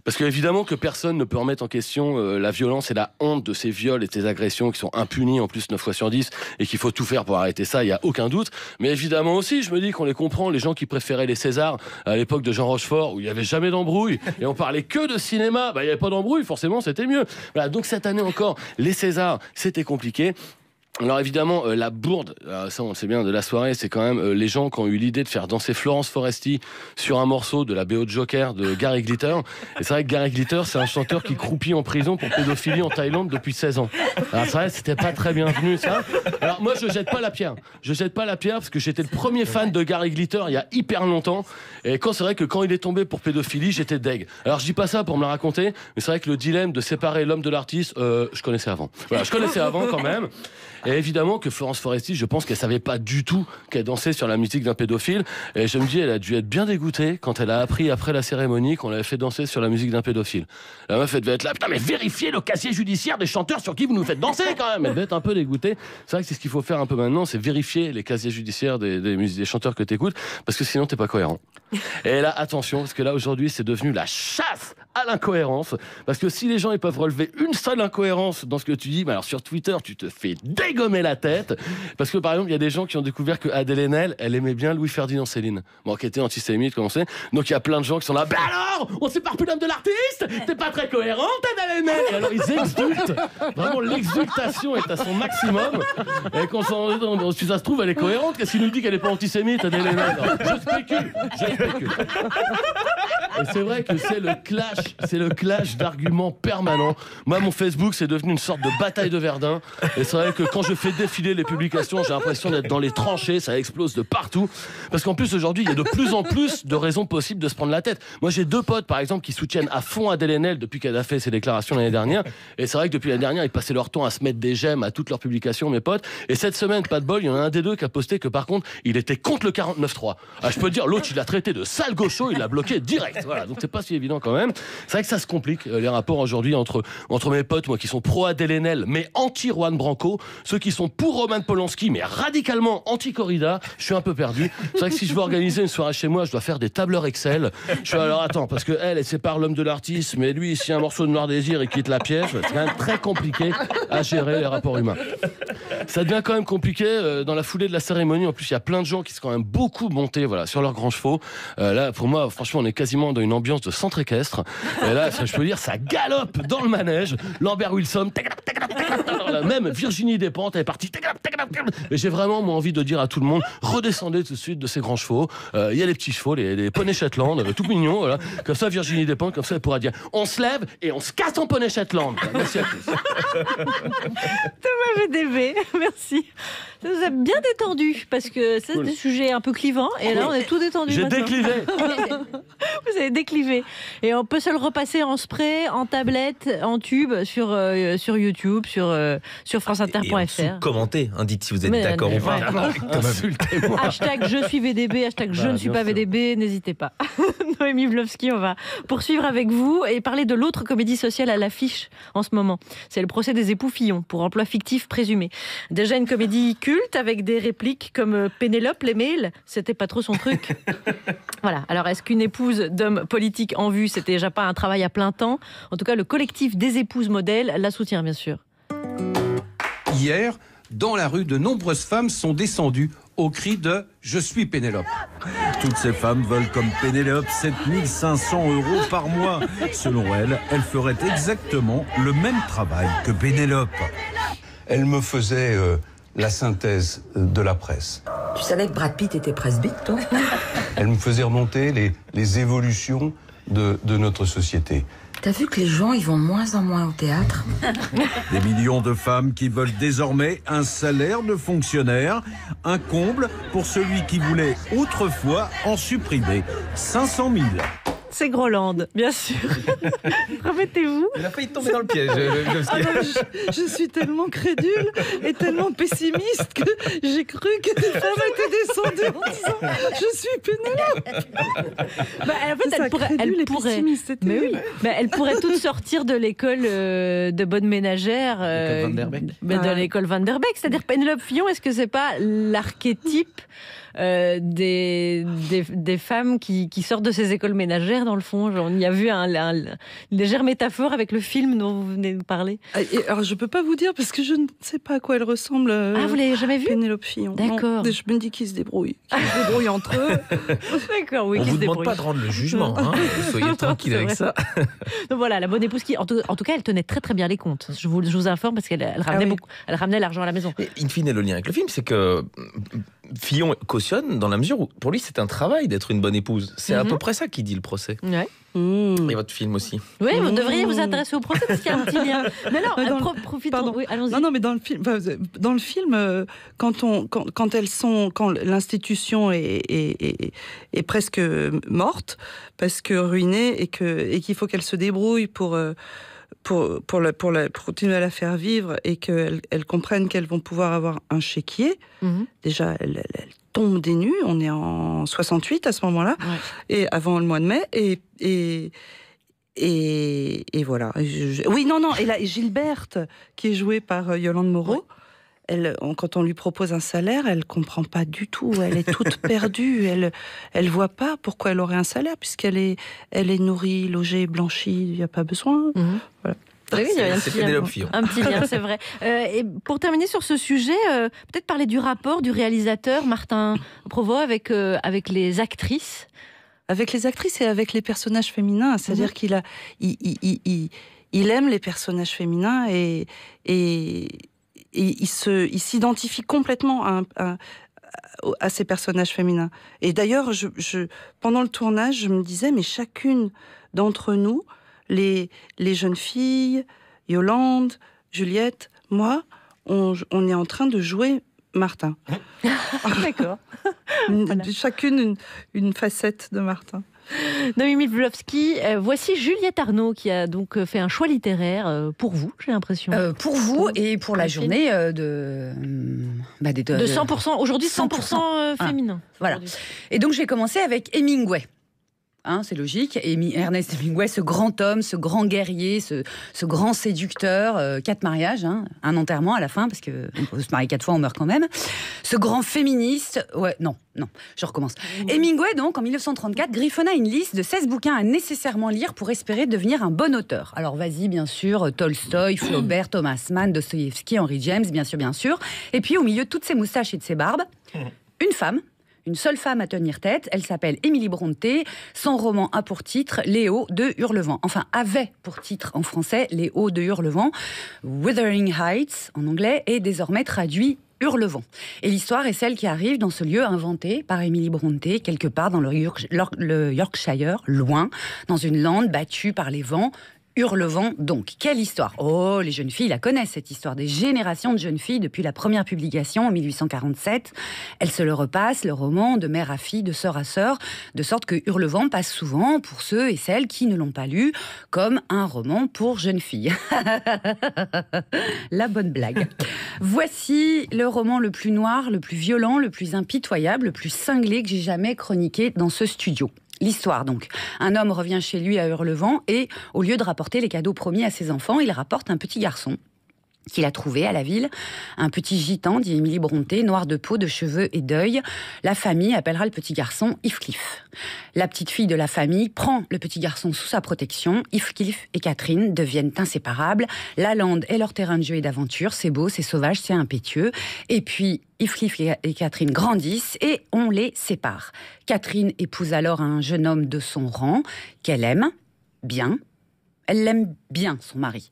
Parce que évidemment que personne ne peut remettre en question la violence et la honte de ces viols et ces agressions qui sont impunis en plus 9 fois sur 10 et qu'il faut tout faire pour arrêter ça, il n'y a aucun doute. Mais évidemment aussi, je me dis qu'on les comprend, les gens qui préféraient les Césars à l'époque de Jean Rochefort où il n'y avait jamais d'embrouille et on parlait que de cinéma, il n'y avait pas d'embrouille, forcément c'était mieux. Voilà, donc cette année encore, les Césars, c'était compliqué. Alors évidemment, la bourde, ça on le sait bien, de la soirée, c'est quand même les gens qui ont eu l'idée de faire danser Florence Foresti sur un morceau de la BO de Joker de Gary Glitter. Et c'est vrai que Gary Glitter, c'est un chanteur qui croupit en prison pour pédophilie en Thaïlande depuis 16 ans. Alors c'est vrai, c'était pas très bienvenu ça. Alors moi, je jette pas la pierre. Je jette pas la pierre parce que j'étais le premier fan de Gary Glitter il y a hyper longtemps. Et c'est vrai que quand il est tombé pour pédophilie, j'étais deg. Alors je dis pas ça pour me la raconter, mais c'est vrai que le dilemme de séparer l'homme de l'artiste, je connaissais avant. Voilà, je connaissais avant quand même. Et évidemment que Florence Foresti, je pense qu'elle savait pas du tout qu'elle dansait sur la musique d'un pédophile. Et je me dis, elle a dû être bien dégoûtée quand elle a appris après la cérémonie qu'on l'avait fait danser sur la musique d'un pédophile. La meuf, elle devait être là, putain, mais vérifiez le casier judiciaire des chanteurs sur qui vous nous faites danser quand même. Elle devait être un peu dégoûtée. C'est vrai que c'est ce qu'il faut faire un peu maintenant, c'est vérifier les casiers judiciaires des chanteurs que t'écoutes, parce que sinon t'es pas cohérent. Et là, attention, parce que là aujourd'hui, c'est devenu la chasse à l'incohérence. Parce que si les gens ils peuvent relever une seule incohérence dans ce que tu dis, bah alors sur Twitter, tu te fais dégommer la tête. Parce que par exemple, il y a des gens qui ont découvert que Adèle Haenel, elle aimait bien Louis-Ferdinand Céline. Bon, qui était antisémite, comme on sait. Donc il y a plein de gens qui sont là. Bah alors, on sépare plus l'homme de l'artiste. T'es pas très cohérente, Adèle Haenel. Et alors ils exultent. Vraiment, l'exultation est à son maximum. Et quand si ça se trouve, elle est cohérente. Qu'est-ce qu'il nous dit qu'elle est pas antisémite, Adèle Haenel? Je spécule. Et c'est vrai que c'est le clash d'arguments permanents. Moi, mon Facebook, c'est devenu une sorte de bataille de Verdun. Et c'est vrai que quand je fais défiler les publications, j'ai l'impression d'être dans les tranchées, ça explose de partout. Parce qu'en plus, aujourd'hui, il y a de plus en plus de raisons possibles de se prendre la tête. Moi, j'ai 2 potes, par exemple, qui soutiennent à fond Adèle Haenel depuis qu'elle a fait ses déclarations l'année dernière. Et c'est vrai que depuis l'année dernière, ils passaient leur temps à se mettre des j'aime à toutes leurs publications, mes potes. Et cette semaine, pas de bol, il y en a un des deux qui a posté que par contre, il était contre le 49.3. Ah, je peux dire, l'autre, il l'a traité de sale gaucho, il l'a bloqué direct. Voilà, donc c'est pas si évident quand même. C'est vrai que ça se complique, les rapports aujourd'hui entre mes potes, moi qui sont pro Adèle Haenel mais anti Juan Branco, ceux qui sont pour Roman Polanski mais radicalement anti corrida. Je suis un peu perdu. C'est vrai que si je veux organiser une soirée chez moi, je dois faire des tableurs Excel. Je suis alors attends, parce que elle sépare l'homme de l'artiste, mais lui, si un morceau de Noir Désir il quitte la pièce, c'est quand même très compliqué à gérer les rapports humains. Ça devient quand même compliqué dans la foulée de la cérémonie. En plus, il y a plein de gens qui sont quand même beaucoup montés, voilà, sur leurs grands chevaux. Là, pour moi, franchement, on est quasiment dans une ambiance de centre équestre. Et là, je peux dire, ça galope dans le manège. Lambert Wilson, même Virginie Despentes, elle est partie. Et j'ai vraiment moi, envie de dire à tout le monde, redescendez tout de suite de ces grands chevaux. Il y a les petits chevaux, les poneys Shetland, tout mignons. Voilà. Comme ça, Virginie Despentes, comme ça, elle pourra dire, on se lève et on se casse en poney Shetland. Merci à tous. Thomas VDB, merci. Ça nous a bien détendu parce que c'est des sujets un peu clivants et là on est tout détendu. J'ai maintenant. déclivé. Vous avez déclivé et on peut se le repasser en spray, en tablette, en tube sur YouTube, sur franceinter.fr. Commentez, dites si vous êtes d'accord ou pas. Insultez-moi. Hashtag je suis VDB, hashtag je ne suis pas VDB, n'hésitez pas. Noémie Vlovski, on va poursuivre avec vous et parler de l'autre comédie sociale à l'affiche en ce moment. C'est le procès des époux Fillon pour emploi fictif présumé. Déjà une comédie culte avec des répliques comme Pénélope, les mails, c'était pas trop son truc. Voilà. Alors est-ce qu'une épouse d'homme politique en vue, c'était déjà pas un travail à plein temps? En tout cas, le collectif des épouses modèles la soutient bien sûr. Hier, dans la rue, de nombreuses femmes sont descendues au cri de « Je suis Pénélope ». Toutes ces femmes veulent comme Pénélope 7 500 € par mois. Selon elles, elles feraient exactement le même travail que Pénélope. Elle me faisait la synthèse de la presse. Tu savais que Brad Pitt était presbyte, toi? Elle me faisait remonter les évolutions de notre société. T'as vu que les gens, ils vont de moins en moins au théâtre? Des millions de femmes qui veulent désormais un salaire de fonctionnaire, un comble pour celui qui voulait autrefois en supprimer 500 000. C'est Groland, bien sûr. Remettez-vous. Il a failli tomber dans le piège. Je suis tellement crédule et tellement pessimiste que j'ai cru que des femmes étaient descendues en disant « Je suis Pénélope ». En fait, elle pourrait toutes sortir de l'école de bonne ménagère. De l'école Van der Beek. C'est-à-dire Pénélope Fillon, est-ce que c'est pas l'archétype des femmes qui sortent de ces écoles ménagères dans le fond. On y a vu une légère métaphore avec le film dont vous venez de parler. Alors, je peux pas vous dire parce que je ne sais pas à quoi elle ressemble. Vous l'avez jamais vue ? Pénélope Fillon. D'accord. Non, je me dis qu'ils se débrouillent. Qu'ils se débrouillent entre eux. D'accord, oui. On vous demande pas de rendre le jugement, hein. Vous soyez tranquille avec ça. Donc voilà, la bonne épouse qui, en tout cas, elle tenait très très bien les comptes. Je vous informe parce qu'elle ramenait beaucoup, elle ramenait l'argent à la maison. Et in fine, le lien avec le film, c'est que Fillon cautionne dans la mesure où, pour lui, c'est un travail d'être une bonne épouse. C'est à peu près ça qu'il dit le procès. Ouais. Et votre film aussi. Oui, vous devriez vous intéresser au procès parce qu'il y a un petit lien. Mais non, profitons. Oui, allons-y. Non, mais dans le film, quand l'institution est presque morte, parce que ruinée et qu'il faut qu'elle se débrouille pour continuer à la faire vivre et qu'elles comprennent qu'elles vont pouvoir avoir un chéquier. Déjà, elles tombent des nues. On est en 68 à ce moment-là, et avant le mois de mai. Et voilà. Et là, Gilberte, qui est jouée par Yolande Moreau, quand on lui propose un salaire, elle comprend pas du tout. Elle est toute perdue. Elle voit pas pourquoi elle aurait un salaire, puisqu'elle est nourrie, logée, blanchie. Il n'y a pas besoin. Voilà. Oui, il y a un petit lien, c'est vrai. Et pour terminer sur ce sujet, peut-être parler du rapport du réalisateur Martin Provost avec les actrices. Avec les actrices et avec les personnages féminins. C'est-à-dire qu'il aime les personnages féminins et il s'identifie complètement à ces personnages féminins. Et d'ailleurs, pendant le tournage, je me disais, mais chacune d'entre nous, les jeunes filles, Yolande, Juliette, moi, on est en train de jouer Martin. D'accord. Chacune une facette de Martin. Noémie Pawlowski, voici Juliette Arnaud qui a donc fait un choix littéraire pour vous, j'ai l'impression. Pour vous et pour la journée de 100%, aujourd'hui 100% féminin. Voilà. Et donc j'ai commencé avec Hemingway. C'est logique. Ernest Hemingway, ce grand homme, ce grand guerrier, ce grand séducteur, 4 mariages, un enterrement à la fin, parce qu'on peut se marier 4 fois, on meurt quand même. Ce grand féministe, non, je recommence. Hemingway, donc, en 1934, griffonna une liste de 16 bouquins à nécessairement lire pour espérer devenir un bon auteur. Alors, vas-y, bien sûr, Tolstoï, Flaubert, Thomas Mann, Dostoïevski, Henry James, bien sûr. Et puis, au milieu de toutes ces moustaches et de ces barbes, une seule femme à tenir tête, elle s'appelle Émilie Brontë. Son roman a pour titre Les Hauts de Hurlevent. Enfin, avait pour titre en français Les Hauts de Hurlevent. Wuthering Heights en anglais est désormais traduit Hurlevent. Et l'histoire est celle qui arrive dans ce lieu inventé par Émilie Brontë, quelque part dans le Yorkshire, loin, dans une lande battue par les vents. Hurlevent, donc. Quelle histoire! Oh, les jeunes filles la connaissent, cette histoire. Des générations de jeunes filles, depuis la première publication en 1847. Elles se le repassent, le roman, de mère à fille, de sœur à sœur, de sorte que Hurlevent passe souvent, pour ceux et celles qui ne l'ont pas lu, comme un roman pour jeunes filles. La bonne blague. Voici le roman le plus noir, le plus violent, le plus impitoyable, le plus cinglé que j'ai jamais chroniqué dans ce studio. L'histoire, donc. Un homme revient chez lui à Hurlevent et, au lieu de rapporter les cadeaux promis à ses enfants, il rapporte un petit garçon qu'il a trouvé à la ville, un petit gitan, dit Émilie Brontë, noir de peau, de cheveux et d'œil. La famille appellera le petit garçon Heathcliff. La petite fille de la famille prend le petit garçon sous sa protection. Heathcliff et Catherine deviennent inséparables. La lande est leur terrain de jeu et d'aventure. C'est beau, c'est sauvage, c'est impétueux. Et puis, Heathcliff et Catherine grandissent et on les sépare. Catherine épouse alors un jeune homme de son rang qu'elle aime bien. Elle l'aime bien, son mari.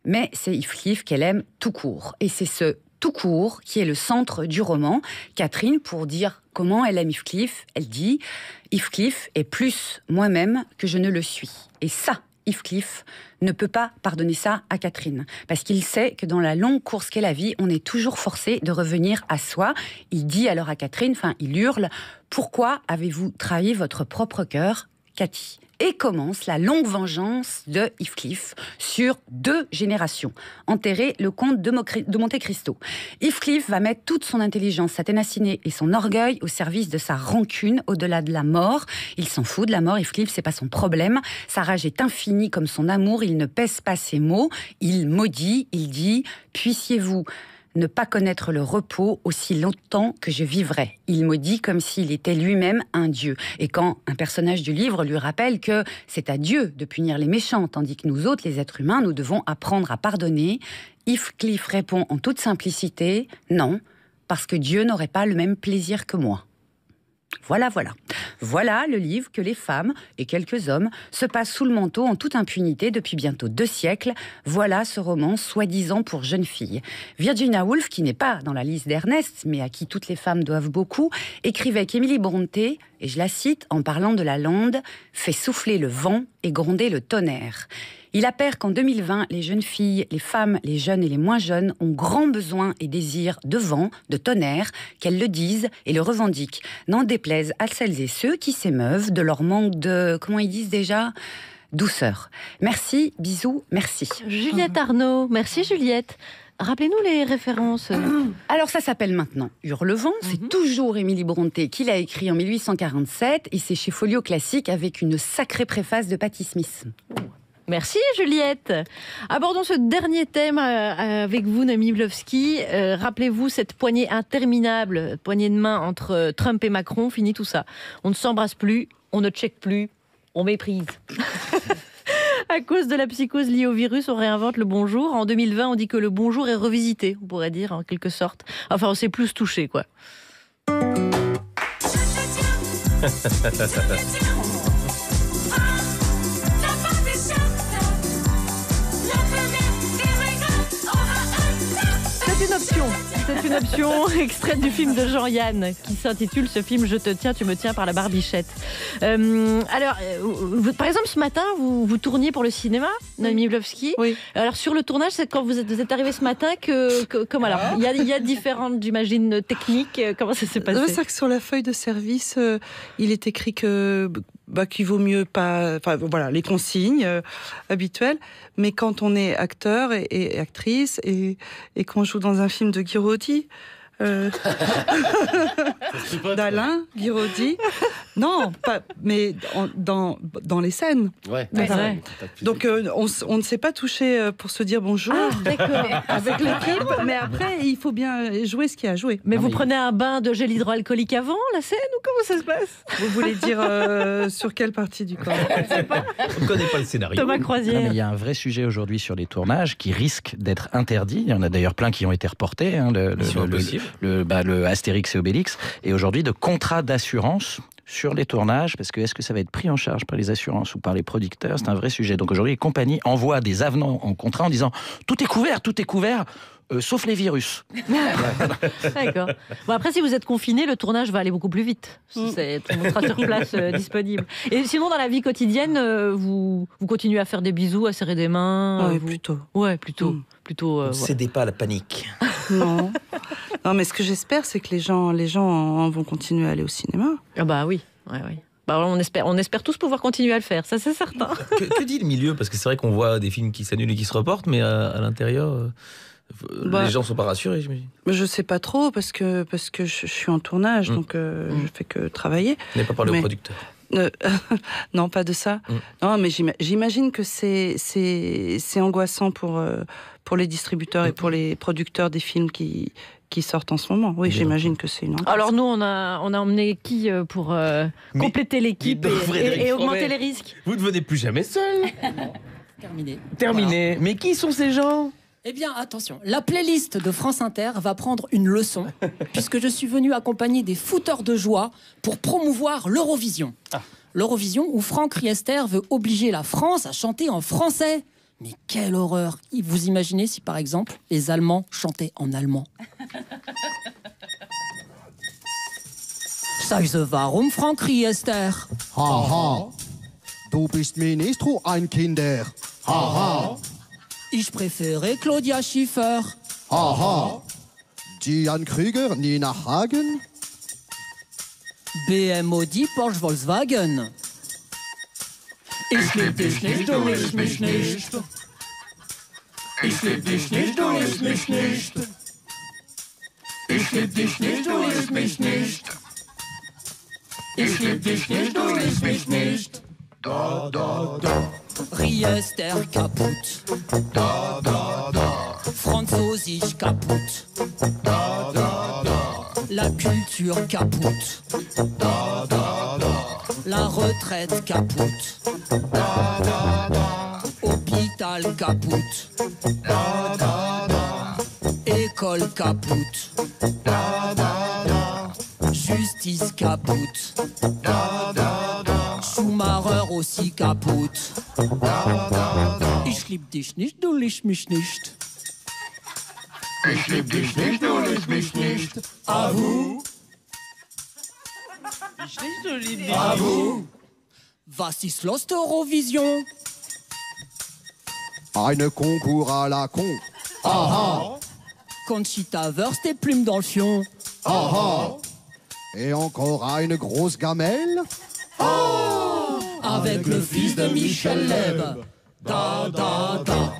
Mais c'est Heathcliff qu'elle aime tout court. Et c'est ce tout court qui est le centre du roman. Catherine, pour dire comment elle aime Heathcliff, elle dit « Heathcliff est plus moi-même que je ne le suis. » Et ça, Heathcliff ne peut pas pardonner ça à Catherine. Parce qu'il sait que dans la longue course qu'est la vie, on est toujours forcé de revenir à soi. Il dit alors à Catherine, il hurle « Pourquoi avez-vous trahi votre propre cœur, Cathy ?» Et commence la longue vengeance de Heathcliff sur 2 générations. Enterrer le comte de Monte Cristo. Heathcliff va mettre toute son intelligence, sa ténacité et son orgueil au service de sa rancune au-delà de la mort. Il s'en fout de la mort, Heathcliff, c'est pas son problème. Sa rage est infinie comme son amour, il ne pèse pas ses mots. Il maudit, il dit « Puissiez-vous ne pas connaître le repos aussi longtemps que je vivrai. Il maudit comme s'il était lui-même un dieu. Et quand un personnage du livre lui rappelle que c'est à Dieu de punir les méchants, tandis que nous autres, les êtres humains, nous devons apprendre à pardonner, Heathcliff répond en toute simplicité « Non, parce que Dieu n'aurait pas le même plaisir que moi ». Voilà. Voilà le livre que les femmes et quelques hommes se passent sous le manteau en toute impunité depuis bientôt 2 siècles. Voilà ce roman soi-disant pour jeunes filles. Virginia Woolf, qui n'est pas dans la liste d'Ernest, mais à qui toutes les femmes doivent beaucoup, écrivait qu'Emily Brontë, et je la cite en parlant de la lande, fait souffler le vent et gronder le tonnerre. Il appert qu'en 2020, les jeunes filles, les femmes, les jeunes et les moins jeunes ont grand besoin et désir de vent, de tonnerre, qu'elles le disent et le revendiquent. N'en déplaise à celles et ceux qui s'émeuvent de leur manque de, comment ils disent déjà, douceur. Merci, bisous, merci. Juliette Arnaud, merci Juliette. Rappelez-nous les références. Alors ça s'appelle maintenant Hurlevent, c'est toujours Émilie Brontë qui l'a écrit en 1847 et c'est chez Folio Classique avec une sacrée préface de Patti Smith. Merci Juliette. Abordons ce dernier thème avec vous, Noémie Wlowski. Rappelez-vous cette poignée interminable, poignée de main entre Trump et Macron, fini tout ça. On ne s'embrasse plus, on ne check plus, on méprise. À cause de la psychose liée au virus, on réinvente le bonjour. En 2020, on dit que le bonjour est revisité, on pourrait dire en quelque sorte. Enfin, on s'est plus touché, quoi. C'est une option extraite du film de Jean-Yann qui s'intitule ce film « Je te tiens, tu me tiens par la barbichette ». Alors, par exemple, ce matin, vous tourniez pour le cinéma, Noémie Wlowski. Oui. Alors, sur le tournage, c'est quand vous êtes arrivé ce matin alors, il y a différentes, j'imagine, techniques. Comment ça s'est passé ? C'est que sur la feuille de service, il est écrit qu'il vaut mieux pas... Enfin, voilà, les consignes habituelles. Mais quand on est acteur et actrice et qu'on joue dans un film de Guiraudy... d'Alain Guiraudy. Non, pas, mais dans les scènes. Ouais. Donc on ne s'est pas touché pour se dire bonjour avec l'équipe, mais après il faut bien jouer ce qu'il y a à jouer. Mais vous prenez un bain de gel hydroalcoolique avant la scène ou comment ça se passe ? Vous voulez dire sur quelle partie du corps ? On ne connaît pas le scénario. Thomas Croisière. Il y a un vrai sujet aujourd'hui sur les tournages qui risque d'être interdit. Il y en a d'ailleurs plein qui ont été reportés. Le Astérix et Obélix, et aujourd'hui de contrats d'assurance sur les tournages, parce que est-ce que ça va être pris en charge par les assurances ou par les producteurs ? C'est un vrai sujet. Donc aujourd'hui, les compagnies envoient des avenants en contrat en disant tout est couvert, sauf les virus. D'accord. Bon, après, si vous êtes confiné, le tournage va aller beaucoup plus vite. On sera sur place disponible. Et sinon, dans la vie quotidienne, vous continuez à faire des bisous, à serrer des mains plutôt. Ouais, plutôt. Ne cédez pas à la panique. Non, mais ce que j'espère, c'est que les gens vont continuer à aller au cinéma. Ah bah oui. Bah, on espère tous pouvoir continuer à le faire, ça c'est certain. Que dit le milieu ? Parce que c'est vrai qu'on voit des films qui s'annulent et qui se reportent, mais à l'intérieur, les gens sont pas rassurés, j'imagine. Je sais pas trop, parce que je suis en tournage, donc je fais que travailler. Vous n'avez pas parlé au producteur ? Non, pas de ça. Non, mais j'imagine que c'est angoissant pour les distributeurs et pour les producteurs des films qui sortent en ce moment. Oui, j'imagine que c'est une angoisse. Alors nous, on a emmené qui pour compléter l'équipe et augmenter les risques ? Vous ne venez plus jamais seul. Terminé. Mais qui sont ces gens ? Eh bien, attention, la playlist de France Inter va prendre une leçon, puisque je suis venu accompagner des fouteurs de joie pour promouvoir l'Eurovision. L'Eurovision où Franck Riester veut obliger la France à chanter en français. Mais quelle horreur! Vous imaginez si, par exemple, les Allemands chantaient en allemand? Scheiße, warum Franck Riester? Haha, du bist Ministro ein Kinder. Haha. Ich préférais Claudia Schiffer. Haha. Diane Krüger, Nina Hagen. BMW, Porsche, Volkswagen. Ich lieb dich nicht, du liebst mich nicht. Ich lieb dich nicht, du liebst mich nicht. Ich lieb dich nicht, du liebst mich nicht. Ich lieb dich nicht, du liebst mich nicht. Da, da, da. Riester kaputt. Da, da, da. Französisch kaputt. La culture kaputt. La retraite kaputt. Hôpital kaputt. École kaputt. Justice kaputt. Schumacher aussi kaputt. Ich lieb dich nicht, du liebst mich nicht. Ich lieb dich nicht, du liebst mich nicht. À vous. À vous. Was ist los, Eurovision? Eine Concours à la con. Ah. Conchita Wurst et plumes dans le fion. Ah. Et encore une grosse gamelle. Avec le fils de Michel Leb. Da da da.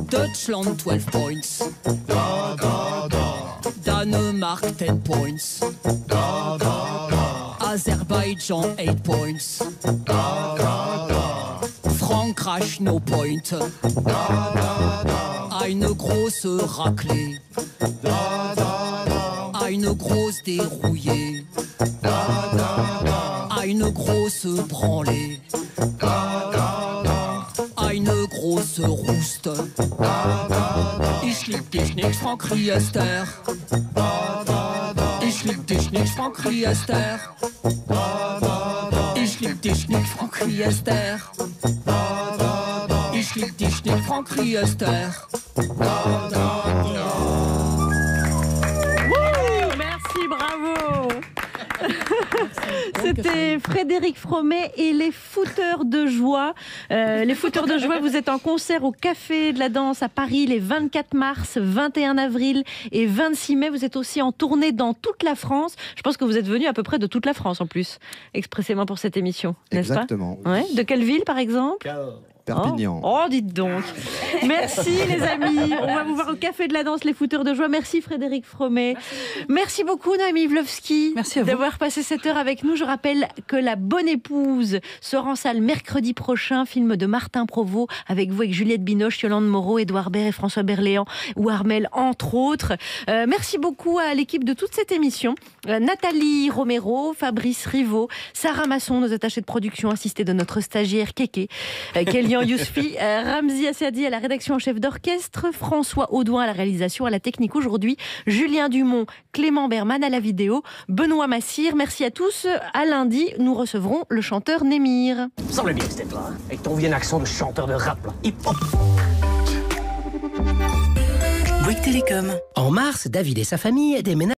Deutschland 12 points. Da da da. Danemark 10 points. Da da da. Azerbaijan 8 points. Da da da. Frankreich no point. Da da da. Eine große Raclée. Da da da. Eine grosse dérouillée. Da da da. Eine große branlée. Da da da. Eine große Ruste. Da da da. Ich lieb dich nicht, Frank Riester. Da da da. Ich lieb dich nicht, Frank Riester. Da da da. Ich lieb dich nicht, Frank Riester. Da da da. Ich lieb dich nicht, Frank Riester. Da da da. Merci, bravo. C'était Frédéric Fromet et les Fouteurs de Joie. Les Fouteurs de Joie, vous êtes en concert au Café de la Danse à Paris les 24 mars, 21 avril et 26 mai. Vous êtes aussi en tournée dans toute la France. Je pense que vous êtes venu à peu près de toute la France en plus, expressément pour cette émission, n'est-ce pas? Exactement. Ouais. De quelle ville par exemple? Perpignan. Oh, dites donc. Merci les amis. On va vous voir au Café de la Danse, les Fouteurs de Joie. Merci Frédéric Fromet. Merci beaucoup Noémie Vlovski d'avoir passé cette heure avec nous. Je rappelle que La Bonne Épouse sera en salle mercredi prochain, film de Martin Provost, avec vous, avec Juliette Binoche, Yolande Moreau, Édouard Baird et François Berléand ou Armel, entre autres. Merci beaucoup à l'équipe de toute cette émission. Nathalie Romero, Fabrice Rivaud, Sarah Masson, nos attachés de production assistés de notre stagiaire Kéké, Kélian Yousfi, Ramzi Assadi à la rédaction en chef d'orchestre, François Audouin à la réalisation, à la technique aujourd'hui, Julien Dumont, Clément Berman à la vidéo, Benoît Massir. Merci à tous. À lundi, nous recevrons le chanteur Némir. Il me semble bien que c'était toi, hein, avec ton vieux accent de chanteur de rap, là. Hip-hop. Bouygues Télécom. En mars, David et sa famille déménagent